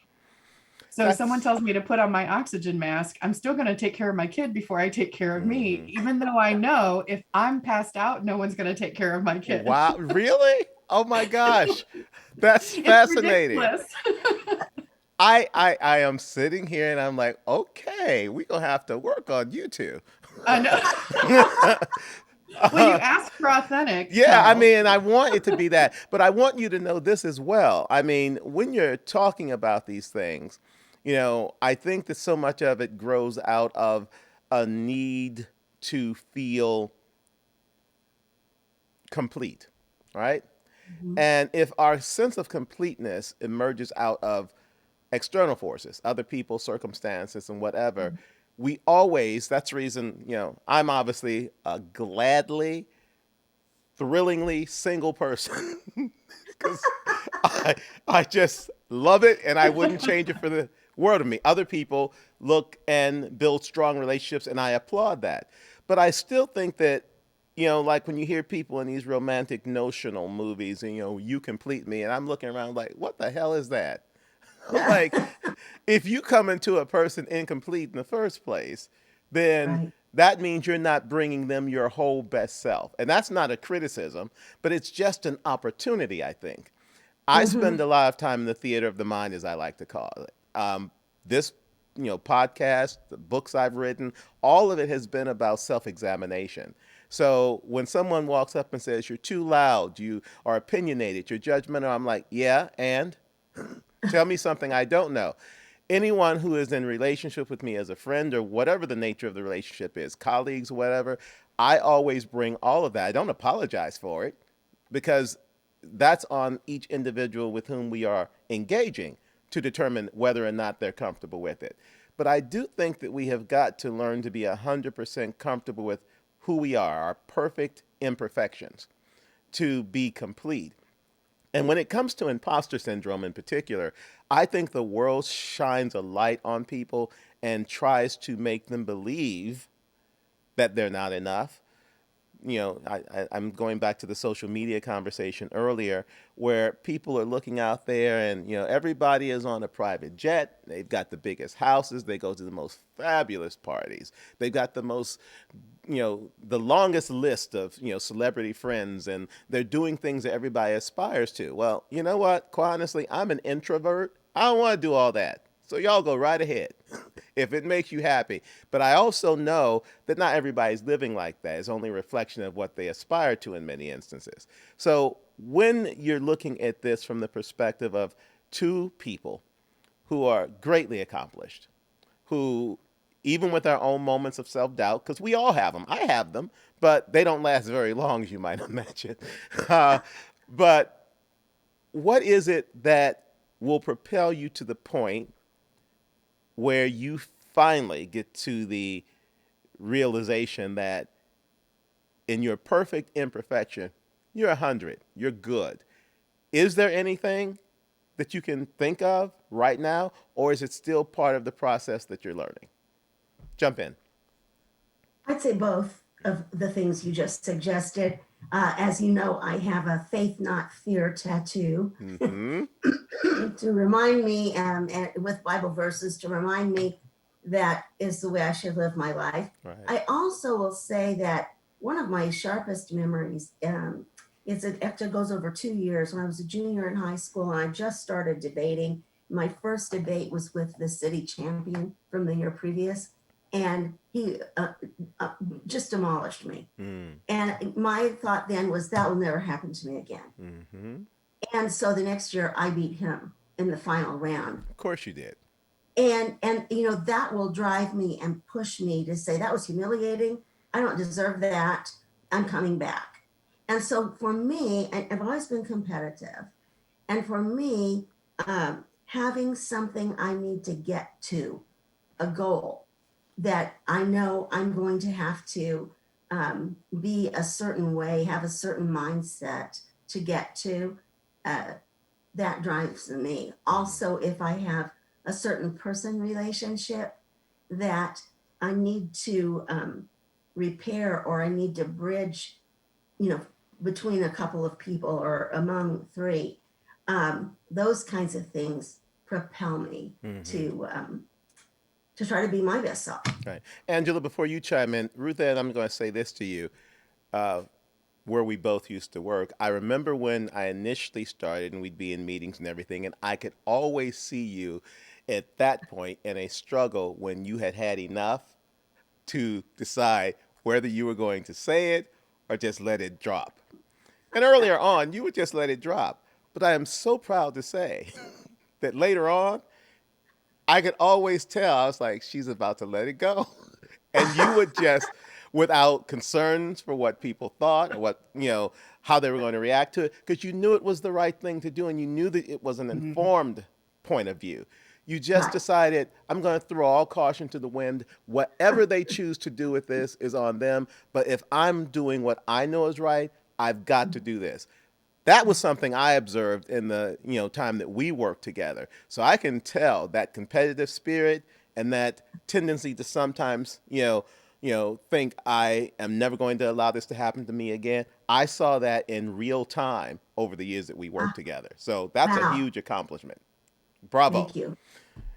So if someone tells me to put on my oxygen mask, I'm still going to take care of my kid before I take care of me, even though I know if I'm passed out, no one's going to take care of my kid. Wow, really? Oh my gosh, that's fascinating. I am sitting here and I'm like, okay, we're gonna have to work on you two. I know. Well, you asked for authentic. Yeah, so. I mean, I want it to be that, but I want you to know this as well. I mean, when you're talking about these things, I think that so much of it grows out of a need to feel complete, right? And if our sense of completeness emerges out of external forces, other people, circumstances, and whatever, we always, that's the reason, I'm obviously a gladly, thrillingly single person because I just love it and I wouldn't change it for the world of me. Other people look and build strong relationships and I applaud that. But I still think that, like when you hear people in these romantic notional movies and, you complete me, and I'm looking around like, what the hell is that? Like, if you come into a person incomplete in the first place, then that means you're not bringing them your whole best self. And that's not a criticism, but it's just an opportunity, I think. I spend a lot of time in the theater of the mind, as I like to call it. This, podcast, the books I've written, all of it has been about self-examination. So when someone walks up and says, you're too loud, you are opinionated, you're judgmental, I'm like, yeah, and? Tell me something I don't know. Anyone who is in relationship with me as a friend or whatever the nature of the relationship is, colleagues, whatever, I always bring all of that. I don't apologize for it because that's on each individual with whom we are engaging to determine whether or not they're comfortable with it. But I do think that we have got to learn to be 100% comfortable with who we are, our perfect imperfections, to be complete. And when it comes to imposter syndrome in particular, I think the world shines a light on people and tries to make them believe that they're not enough. I'm going back to the social media conversation earlier where people are looking out there and, everybody is on a private jet. They've got the biggest houses. They go to the most fabulous parties. They've got the most, the longest list of, celebrity friends, and they're doing things that everybody aspires to. Well, you know what? Quite honestly, I'm an introvert. I don't want to do all that. So y'all go right ahead if it makes you happy. But I also know that not everybody's living like that. It's only a reflection of what they aspire to in many instances. So when you're looking at this from the perspective of two people who are greatly accomplished, who even with our own moments of self-doubt, because we all have them. I have them, but they don't last very long, as you might imagine. But what is it that will propel you to the point where you finally get to the realization that in your perfect imperfection, you're 100, you're good? Is there anything that you can think of right now, or is it still part of the process that you're learning? Jump in. I'd say both of the things you just suggested. As you know, I have a faith, not fear tattoo to remind me, and with Bible verses to remind me that is the way I should live my life. Right. I also will say that one of my sharpest memories is it actually goes over 2 years when I was a junior in high school and I just started debating. My first debate was with the city champion from the year previous, and he just demolished me. And my thought then was that will never happen to me again. And so the next year I beat him in the final round. Of course you did. And that will drive me and push me to say that was humiliating. I don't deserve that. I'm coming back. And so for me, I've always been competitive. And for me, having something I need to get to, a goal that I know I'm going to have to be a certain way, have a certain mindset to get to, that drives me. Also, if I have a certain person relationship that I need to repair, or I need to bridge, between a couple of people or among three, those kinds of things propel me to try to be my best self. Right. Angela, before you chime in, Ruth-Ann, I'm going to say this to you, where we both used to work. I remember when I initially started and we'd be in meetings and everything, and I could always see you at that point in a struggle when you had enough to decide whether you were going to say it or just let it drop. And earlier on, you would just let it drop. But I am so proud to say that later on, I could always tell. I was like, she's about to let it go. And you would just, without concerns for what people thought or what, how they were going to react to it, because you knew it was the right thing to do and you knew that it was an informed point of view. You just decided, I'm going to throw all caution to the wind. Whatever they choose to do with this is on them. But if I'm doing what I know is right, I've got to do this. That was something I observed in the time that we worked together. So I can tell that competitive spirit and that tendency to sometimes think I am never going to allow this to happen to me again. I saw that in real time over the years that we worked together. So that's a huge accomplishment. Bravo.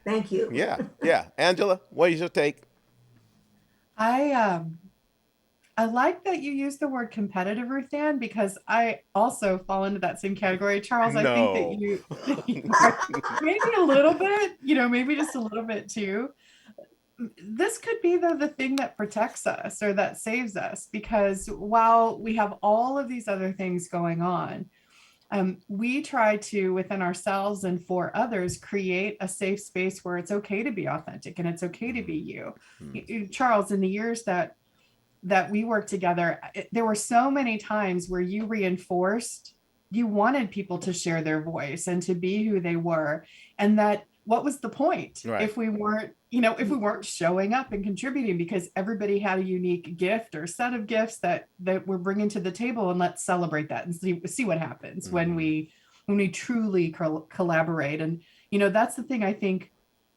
Thank you. Yeah. Angela, what is your take? I like that you use the word competitive, Ruth-Ann, because I also fall into that same category. Charles, I think that you maybe a little bit, maybe just a little bit too. This could be the thing that protects us or that saves us, because while we have all of these other things going on, we try to, within ourselves and for others, create a safe space where it's okay to be authentic and it's okay to be you. Charles, in the years that we worked together, there were so many times where you reinforced, you wanted people to share their voice and to be who they were. And that, what was the point if we weren't, if we weren't showing up and contributing, because everybody had a unique gift or set of gifts that we're bringing to the table, and let's celebrate that and see what happens when we truly collaborate. And, that's the thing I think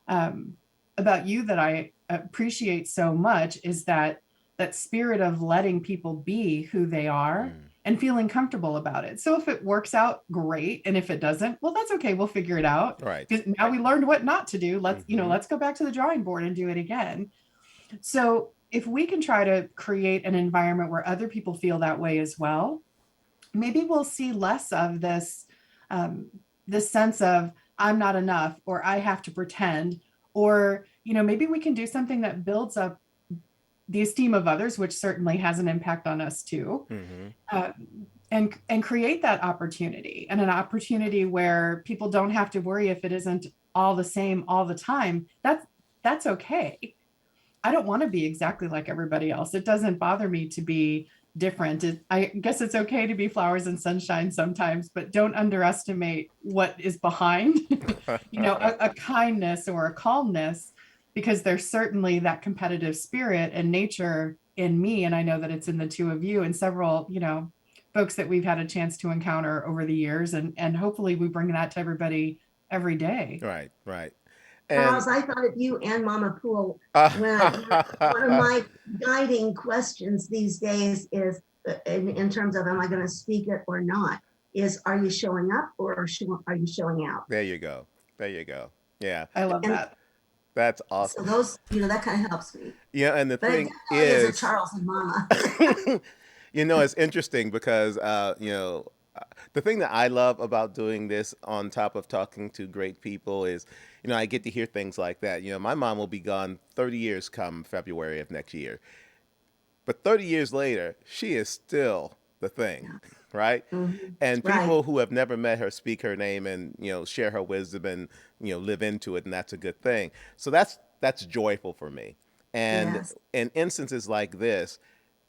about you that I appreciate so much, is that spirit of letting people be who they are and feeling comfortable about it. So if it works out, great. And if it doesn't, well, that's okay. We'll figure it out. Right. Because now we learned what not to do. Let's, let's go back to the drawing board and do it again. So if we can try to create an environment where other people feel that way as well, maybe we'll see less of this, this sense of I'm not enough, or I have to pretend, or, maybe we can do something that builds up the esteem of others, which certainly has an impact on us too, and create that opportunity, and an opportunity where people don't have to worry if it isn't all the same all the time. That's okay. I don't want to be exactly like everybody else. It doesn't bother me to be different. I guess it's okay to be flowers and sunshine sometimes, but don't underestimate what is behind, a kindness or a calmness, because there's certainly that competitive spirit and nature in me. And I know that it's in the two of you and several, folks that we've had a chance to encounter over the years. And hopefully we bring that to everybody every day. Right, right. Charles, And I thought of you and Mama Poole when one of my guiding questions these days is, in terms of, am I going to speak it or not, is, are you showing up or are you showing out? there you go. There you go. Yeah, I love And that. that's so awesome. those, that kind of helps me. Yeah, and the But it thing definitely is a is, Charles and Mama. it's interesting because, the thing that I love about doing this on top of talking to great people is, I get to hear things like that. My mom will be gone 30 years come February of next year. But 30 years later, she is still the thing, right? Mm-hmm. And Right. people who have never met her speak her name and, share her wisdom and, live into it. And that's a good thing. So that's joyful for me. And Yes. in instances like this,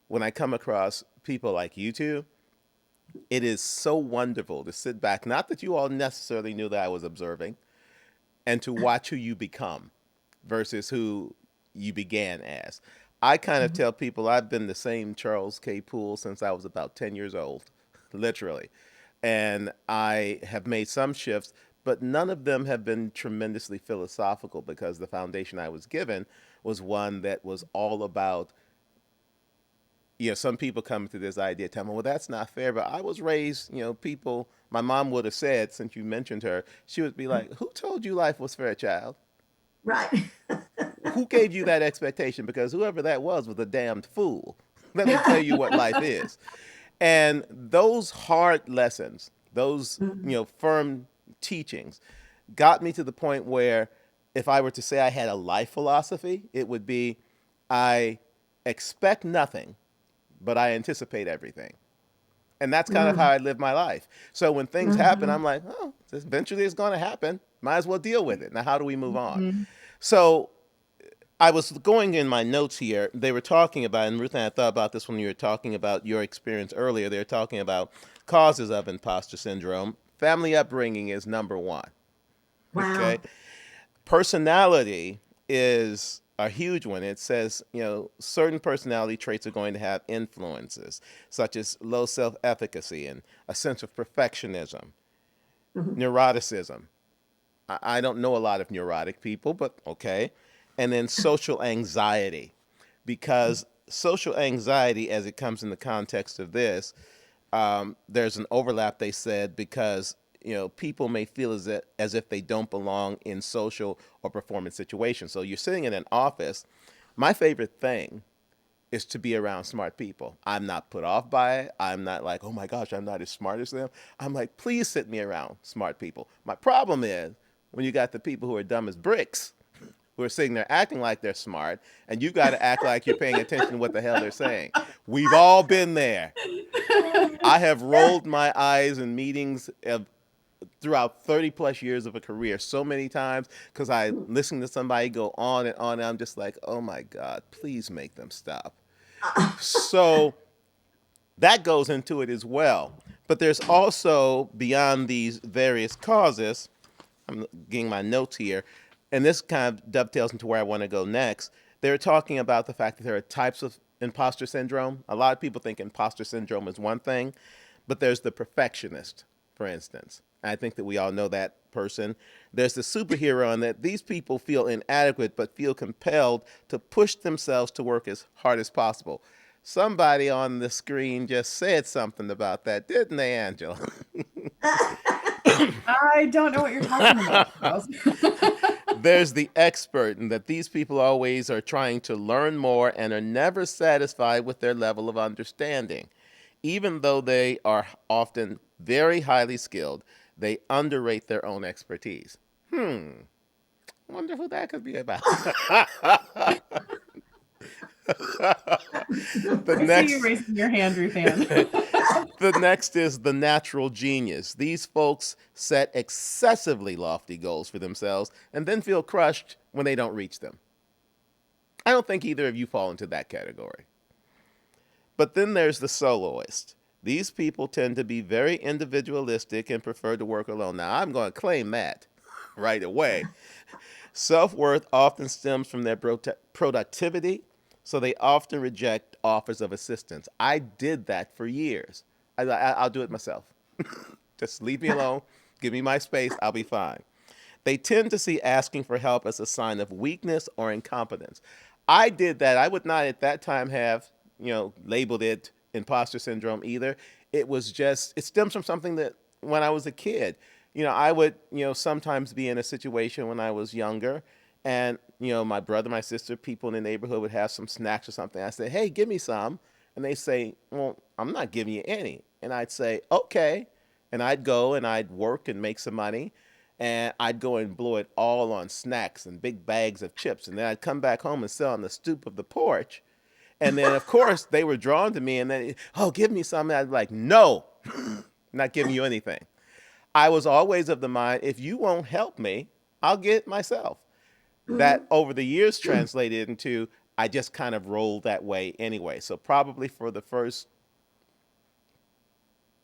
when I come across people like you two, it is so wonderful to sit back, not that you all necessarily knew that I was observing, and to watch who you become versus who you began as. I kind of tell people I've been the same Charles K. Poole since I was about 10 years old, literally. And I have made some shifts, but none of them have been tremendously philosophical because the foundation I was given was one that was all about, some people come to this idea, tell me, well, that's not fair. But I was raised, people, my mom would have said, since you mentioned her, she would be like, who told you life was fair, child? Right. Who gave you that expectation? Because whoever that was a damned fool. Let me tell you what life is. And those hard lessons, those, firm teachings got me to the point where if I were to say I had a life philosophy, it would be I expect nothing, but I anticipate everything. And that's kind of how I live my life. So when things happen, I'm like, oh, eventually it's going to happen. Might as well deal with it. Now, how do we move on? So I was going in my notes here. They were talking about, and Ruth-Ann, I thought about this when you were talking about your experience earlier. They were talking about causes of imposter syndrome. Family upbringing is number one. Wow. Okay. Personality is a huge one. It says, certain personality traits are going to have influences, such as low self-efficacy and a sense of perfectionism, neuroticism. I don't know a lot of neurotic people, but okay. And then social anxiety, because social anxiety, as it comes in the context of this, there's an overlap, they said, because people may feel as if they don't belong in social or performance situations. So you're sitting in an office. My favorite thing is to be around smart people. I'm not put off by it. I'm not like, oh my gosh, I'm not as smart as them. I'm like, please sit me around smart people. My problem is when you got the people who are dumb as bricks, who are sitting there acting like they're smart, and you've got to act like you're paying attention to what the hell they're saying. We've all been there. I have rolled my eyes in meetings throughout 30 plus years of a career so many times because I listen to somebody go on and on, and I'm just like, oh my God, please make them stop. So that goes into it as well. But there's also, beyond these various causes, I'm getting my notes here, and this kind of dovetails into where I want to go next. They're talking about the fact that there are types of imposter syndrome. A lot of people think imposter syndrome is one thing, but there's the perfectionist, for instance. I think that we all know that person. There's the superhero, and that these people feel inadequate but feel compelled to push themselves to work as hard as possible. Somebody on the screen just said something about that, didn't they, Angela? I don't know what you're talking about, Charles. There's the expert, and that these people always are trying to learn more and are never satisfied with their level of understanding. Even though they are often very highly skilled, they underrate their own expertise. Wonder who that could be about. I see you raising your hand, Ruth-Ann. The next is the natural genius. These folks set excessively lofty goals for themselves and then feel crushed when they don't reach them. I don't think either of you fall into that category. But then there's the soloist. These people tend to be very individualistic and prefer to work alone. Now, I'm going to claim that right away. Self-worth often stems from their productivity, so they often reject offers of assistance. I did that for years. I'll do it myself. Just leave me alone. Give me my space. I'll be fine. They tend to see asking for help as a sign of weakness or incompetence. I did that. I would not at that time have, labeled it imposter syndrome either. It was just, it stems from something that when I was a kid, I would, sometimes be in a situation when I was younger and, my brother, my sister, people in the neighborhood would have some snacks or something. I say, hey, give me some. And they say, well, I'm not giving you any. And I'd say, okay. And I'd go and I'd work and make some money. And I'd go and blow it all on snacks and big bags of chips. And then I'd come back home and sit on the stoop of the porch. And then, of course, they were drawn to me. And then, oh, give me something. I'd be like, no, not giving you anything. I was always of the mind, if you won't help me, I'll get it myself. That over the years translated into, I just kind of rolled that way anyway. So probably for the first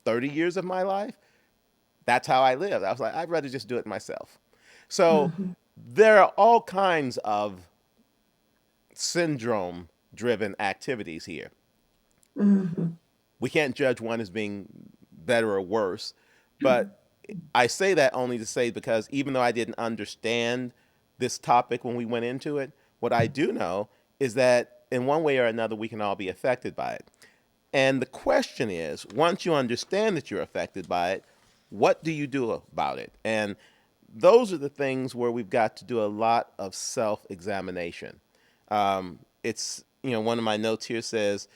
30 years of my life, that's how I lived. I was like, I'd rather just do it myself. So there are all kinds of syndrome-driven activities here. We can't judge one as being better or worse, but I say that only to say because even though I didn't understand this topic when we went into it, what I do know is that in one way or another, we can all be affected by it. And the question is, once you understand that you're affected by it, what do you do about it? And those are the things where we've got to do a lot of self-examination. It's, one of my notes here says,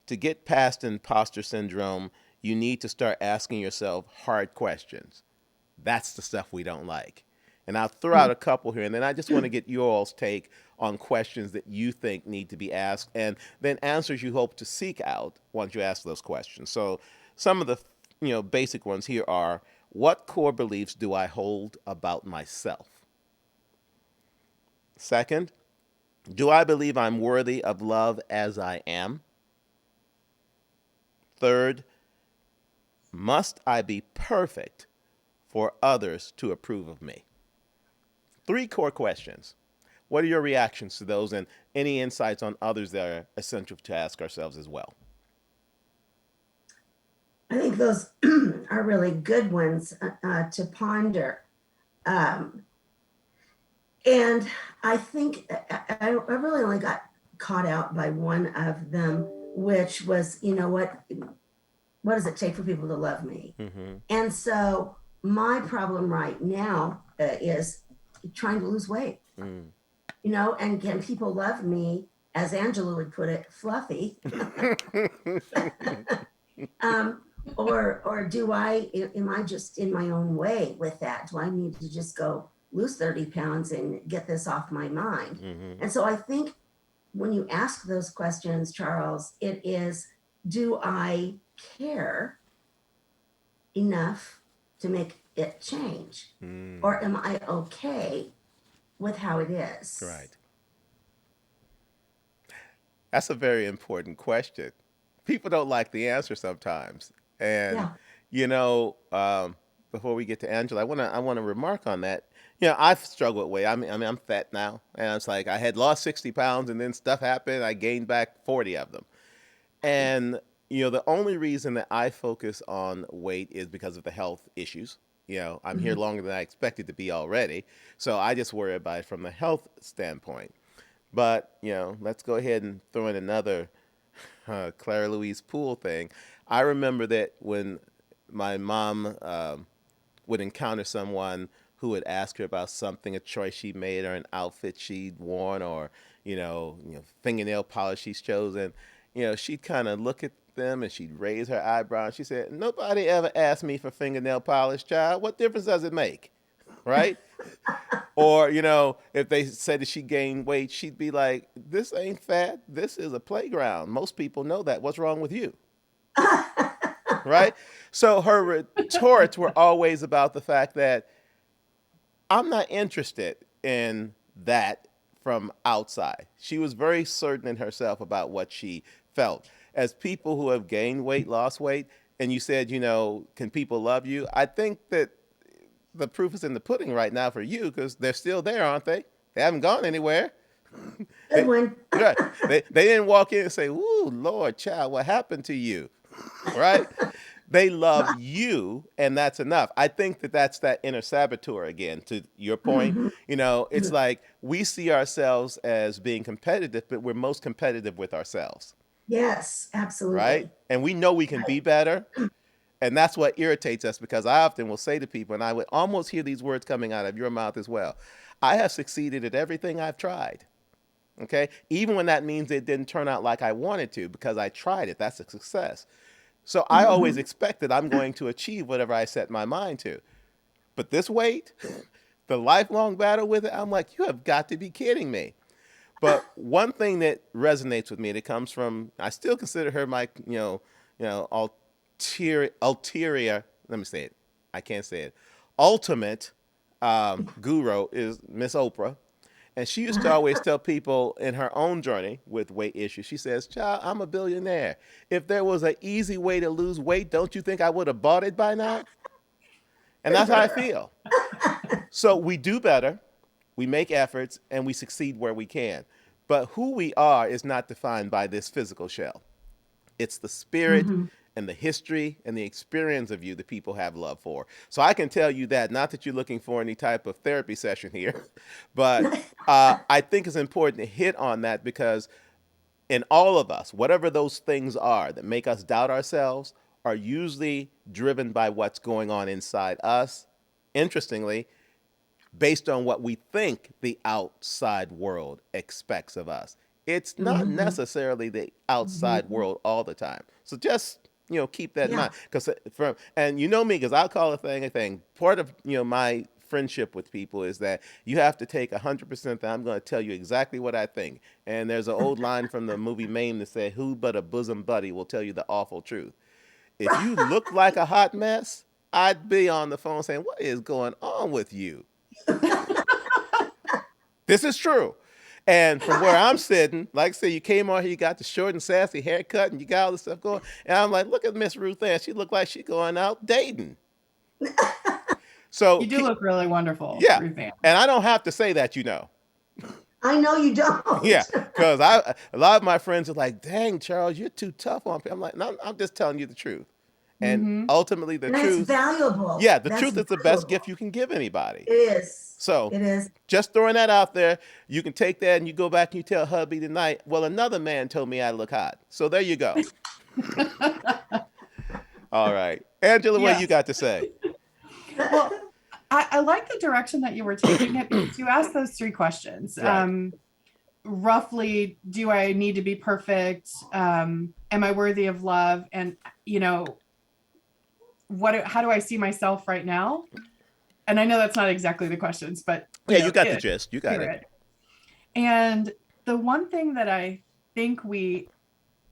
to get past imposter syndrome, you need to start asking yourself hard questions. That's the stuff we don't like. And I'll throw out a couple here, and then I just want to get you all's take on questions that you think need to be asked, and then answers you hope to seek out once you ask those questions. So some of the basic ones here are, what core beliefs do I hold about myself? Second, do I believe I'm worthy of love as I am? Third, must I be perfect for others to approve of me? 3 core questions. What are your reactions to those, and any insights on others that are essential to ask ourselves as well? I think those are really good ones to ponder. And I think I really only got caught out by one of them, which was, what does it take for people to love me? And so my problem right now is trying to lose weight, and can people love me, as Angela would put it, fluffy? Or am I just in my own way with that? Do I need to just go lose 30 pounds and get this off my mind? And so I think when you ask those questions, Charles, it is, do I care enough to make it change? Or am I okay with how it is? Right. That's a very important question. People don't like the answer sometimes. And, before we get to Angela, I want to remark on that. I've struggled with weight. I'm fat now. And it's like I had lost 60 pounds and then stuff happened. I gained back 40 of them. And, the only reason that I focus on weight is because of the health issues. I'm here longer than I expected to be already. So I just worry about it from the health standpoint. But, let's go ahead and throw in another Clara Louise Poole thing. I remember that when my mom would encounter someone who would ask her about something, a choice she made or an outfit she'd worn or, fingernail polish she's chosen, she'd kind of look at them and she'd raise her eyebrow and she said, nobody ever asked me for fingernail polish, child. What difference does it make? Right? Or, if they said that she gained weight, she'd be like, this ain't fat. This is a playground. Most people know that. What's wrong with you? Right? So her retorts were always about the fact that I'm not interested in that from outside. She was very certain in herself about what she felt. As people who have gained weight, lost weight, and you said, can people love you? I think that the proof is in the pudding right now for you, because they're still there, aren't they? They haven't gone anywhere. Good one. Right. They didn't walk in and say, "Ooh, Lord, child, what happened to you?" Right? They love you, and that's enough. I think that that's that inner saboteur again, to your point. It's like we see ourselves as being competitive, but we're most competitive with ourselves. Yes, absolutely. Right? And we know we can be better. And that's what irritates us, because I often will say to people, and I would almost hear these words coming out of your mouth as well, I have succeeded at everything I've tried. Okay? Even when that means it didn't turn out like I wanted to, because I tried it. That's a success. So I always expect that I'm going to achieve whatever I set my mind to. But this weight, the lifelong battle with it, I'm like, you have got to be kidding me. But one thing that resonates with me, that comes from, I still consider her my, ulterior, let me say it. I can't say it. Ultimate guru is Miss Oprah. And she used to always tell people in her own journey with weight issues, she says, "Child, I'm a billionaire. If there was an easy way to lose weight, don't you think I would have bought it by now?" And that's how I feel. So we do better, we make efforts, and we succeed where we can. But who we are is not defined by this physical shell. It's the spirit and the history and the experience of you that people have love for. So I can tell you that, not that you're looking for any type of therapy session here, but I think it's important to hit on that, because in all of us, whatever those things are that make us doubt ourselves, are usually driven by what's going on inside us. Interestingly, based on what we think the outside world expects of us. It's not necessarily the outside world all the time. So just, keep that in mind. And you know me, because I'll call a thing. Part of, my friendship with people is that you have to take 100% that I'm going to tell you exactly what I think. And there's an old line from the movie Mame that said, "Who but a bosom buddy will tell you the awful truth?" If you look like a hot mess, I'd be on the phone saying, "What is going on with you?" This is true. And from where I'm sitting, like I say, you came on here, you got the short and sassy haircut, and you got all this stuff going. And I'm like, look at Miss Ruth-Ann. She looked like she's going out dating. So You do look really wonderful, yeah. Ruth-Ann. And I don't have to say that, I know you don't. Yeah, because a lot of my friends are like, "Dang, Charles, you're too tough on people." I'm like, "No, I'm just telling you the truth." And ultimately, the truth. That's valuable. Yeah, the truth is the best gift you can give anybody. It is. So it is. Just throwing that out there. You can take that and you go back and you tell hubby tonight, "Well, another man told me I look hot." So there you go. All right. Angela, what you got to say? Well, I like the direction that you were taking it, because you asked those three questions. Right. Roughly, do I need to be perfect? Am I worthy of love? And, how do I see myself right now? And I know that's not exactly the questions, but you got the gist. You got it. And the one thing that I think we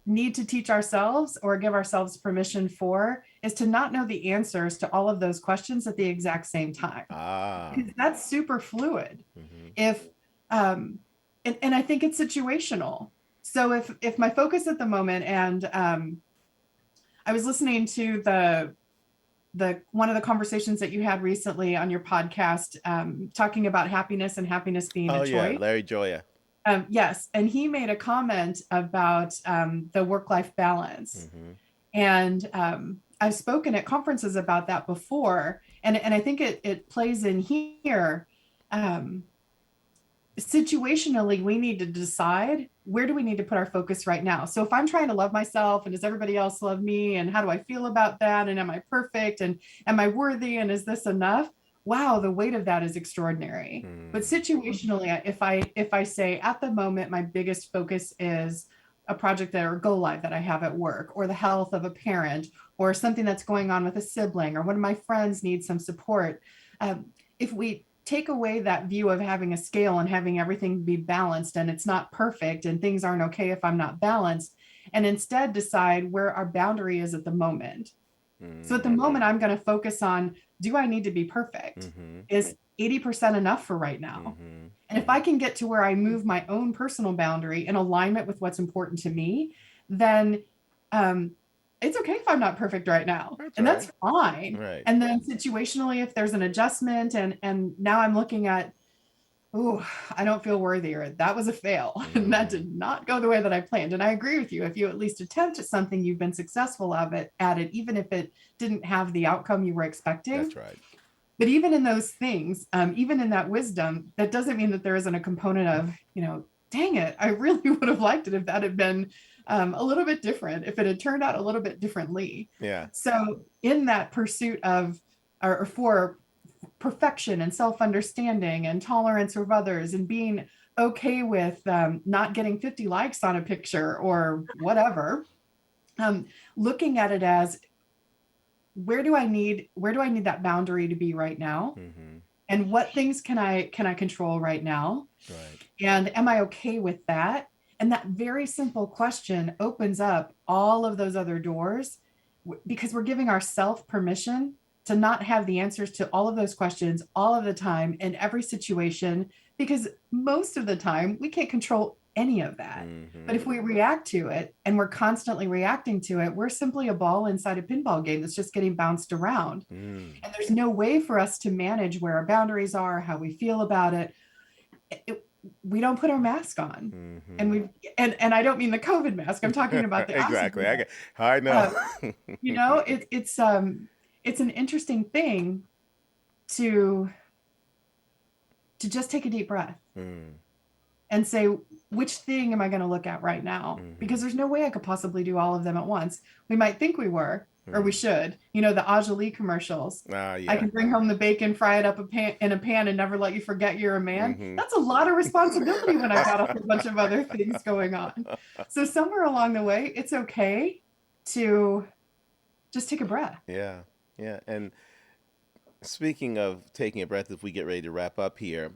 need to teach ourselves, or give ourselves permission for, is to not know the answers to all of those questions at the exact same time. Because that's super fluid. If and I think it's situational. So if my focus at the moment, and I was listening to the one of the conversations that you had recently on your podcast, talking about happiness and happiness being a choice. Oh yeah, Larry Joya. Yes, and he made a comment about the work-life balance, and I've spoken at conferences about that before, and I think it plays in here. Situationally, we need to decide, where do we need to put our focus right now? So if I'm trying to love myself, and does everybody else love me, and how do I feel about that, and am I perfect, and am I worthy, and is this enough? Wow, the weight of that is extraordinary. But situationally, if I say, at the moment, my biggest focus is a project or go live that I have at work, or the health of a parent, or something that's going on with a sibling, or one of my friends needs some support. If we take away that view of having a scale and having everything be balanced, and it's not perfect, and things aren't okay if I'm not balanced, and instead decide where our boundary is at the moment. So at the moment, I'm going to focus on, do I need to be perfect? 80% enough for right now. And if I can get to where I move my own personal boundary in alignment with what's important to me, then it's okay if I'm not perfect right now. That's fine. Right. And then situationally, if there's an adjustment and now I'm looking at, oh, I don't feel worthy, or that was a fail. And that did not go the way that I planned. And I agree with you. If you at least attempt at something, you've been successful at it, even if it didn't have the outcome you were expecting. That's right. But even in those things, even in that wisdom, that doesn't mean that there isn't a component of, dang it, I really would have liked it if that had been a little bit different, if it had turned out a little bit differently. Yeah. So in that pursuit of, or for perfection and self-understanding and tolerance of others and being okay with not getting 50 likes on a picture or whatever, looking at it as, where do I need that boundary to be right now? And what things can I control right now? Right. And am I okay with that? And that very simple question opens up all of those other doors, because we're giving ourselves permission to not have the answers to all of those questions all of the time in every situation, because most of the time we can't control any of that. But if we react to it and we're constantly reacting to it, we're simply a ball inside a pinball game that's just getting bounced around. And there's no way for us to manage where our boundaries are, how we feel about it. We don't put our mask on. And I don't mean the COVID mask. I'm talking about the exactly. I know. It's an interesting thing to just take a deep breath and say, which thing am I going to look at right now? Because there's no way I could possibly do all of them at once. We might think we were, or we should. The Ajalee commercials. Yeah. I can bring home the bacon, fry it up in a pan, and never let you forget you're a man. That's a lot of responsibility when I've got a bunch of other things going on. So somewhere along the way, it's okay to just take a breath. Yeah. Yeah. And speaking of taking a breath, if we get ready to wrap up here,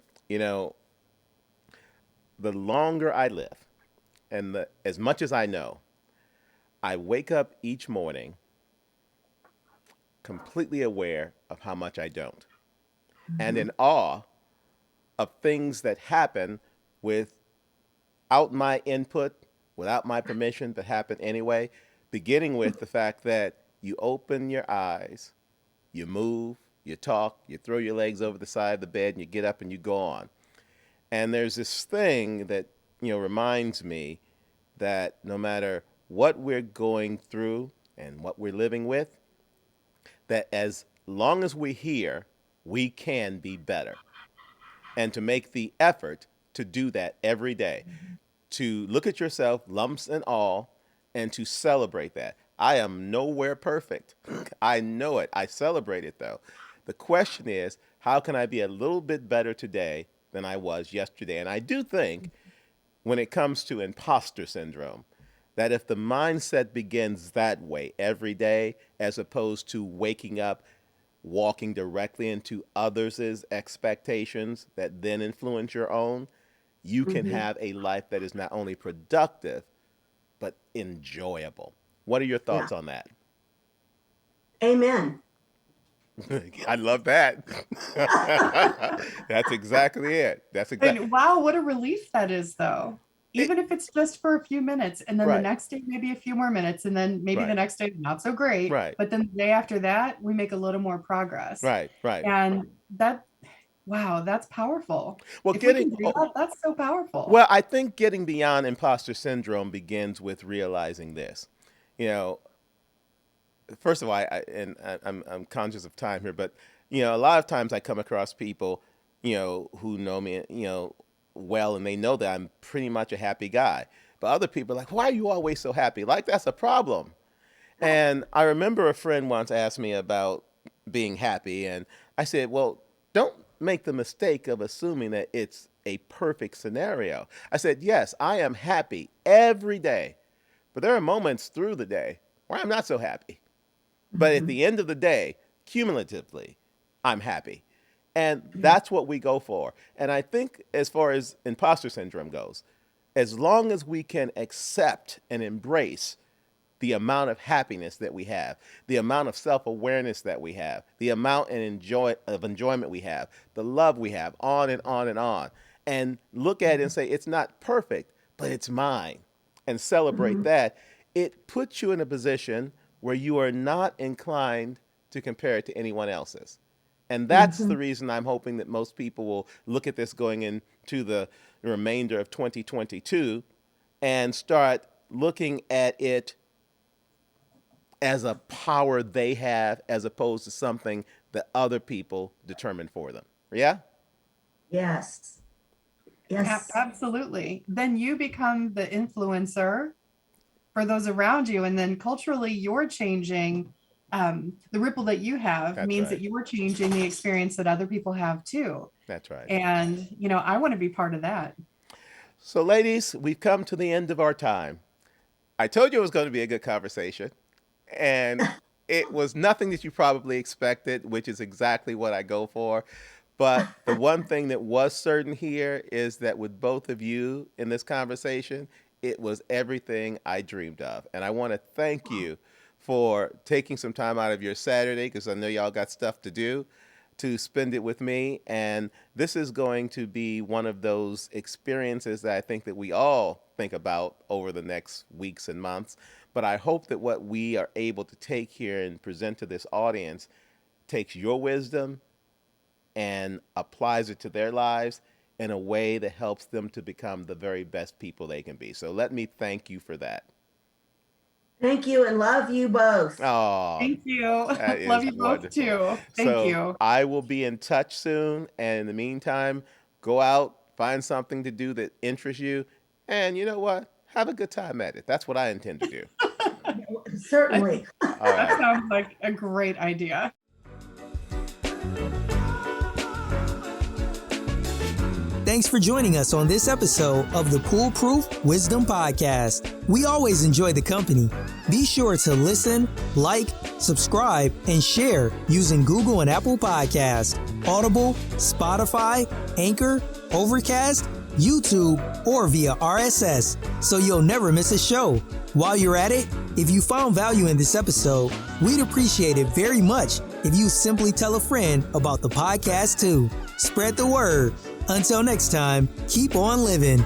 the longer I live and as much as I know, I wake up each morning completely aware of how much I don't, and in awe of things that happen without my input, without my permission, but happen anyway, beginning with the fact that you open your eyes, you move, you talk, you throw your legs over the side of the bed, and you get up and you go on. And there's this thing that, reminds me that no matter what we're going through and what we're living with, that as long as we're here, we can be better. And to make the effort to do that every day, to look at yourself, lumps and all, and to celebrate that. I am nowhere perfect. I know it. I celebrate it, though. The question is, how can I be a little bit better today than I was yesterday? And I do think when it comes to imposter syndrome, that if the mindset begins that way every day, as opposed to waking up, walking directly into others' expectations that then influence your own, you can have a life that is not only productive, but enjoyable. What are your thoughts on that? Amen. I love that. That's exactly it. And wow, what a relief that is, though. Even if it's just for a few minutes, and then the next day, maybe a few more minutes, and then maybe the next day, not so great. Right. But then the day after that, we make a little more progress. Right. And wow, that's powerful. Well, that's so powerful. Well, I think getting beyond imposter syndrome begins with realizing this. First of all, I'm conscious of time here, but a lot of times I come across people, who know me, well, and they know that I'm pretty much a happy guy. But other people are like, why are you always so happy? Like, that's a problem. And I remember a friend once asked me about being happy, and I said, well, don't make the mistake of assuming that it's a perfect scenario. I said, yes, I am happy every day, but there are moments through the day where I'm not so happy. But at the end of the day, cumulatively, I'm happy. And that's what we go for. And I think as far as imposter syndrome goes, as long as we can accept and embrace the amount of happiness that we have, the amount of self-awareness that we have, the amount of enjoyment we have, the love we have, on and on and on. And look at it and say, it's not perfect, but it's mine. And celebrate that. It puts you in a position where you are not inclined to compare it to anyone else's. And that's the reason I'm hoping that most people will look at this going into the remainder of 2022 and start looking at it as a power they have as opposed to something that other people determine for them. Yeah? Yes. Yes. Absolutely. Then you become the influencer for those around you. And then culturally, you're changing. The ripple that you have That's means right. that you're changing the experience that other people have too. That's right. And, I want to be part of that. So, ladies, we've come to the end of our time. I told you it was going to be a good conversation, and it was nothing that you probably expected, which is exactly what I go for. But the one thing that was certain here is that with both of you in this conversation, it was everything I dreamed of. And I want to thank you for taking some time out of your Saturday, because I know y'all got stuff to do, to spend it with me. And this is going to be one of those experiences that I think that we all think about over the next weeks and months. But I hope that what we are able to take here and present to this audience takes your wisdom and applies it to their lives in a way that helps them to become the very best people they can be. So let me thank you for that. Thank you, and love you both. Oh, Thank you. that is Love you both wonderful. too. Thank you. I will be in touch soon. And in the meantime, go out, find something to do that interests you. And you know what? Have a good time at it. That's what I intend to do. Certainly. All That right. sounds like a great idea. Thanks for joining us on this episode of the PooleProof Wisdom Podcast. We always enjoy the company. Be sure to listen, like, subscribe, and share using Google and Apple Podcasts, Audible, Spotify, Anchor, Overcast, YouTube, or via RSS, so you'll never miss a show. While you're at it, if you found value in this episode, we'd appreciate it very much if you simply tell a friend about the podcast too. Spread the word. Until next time, keep on living.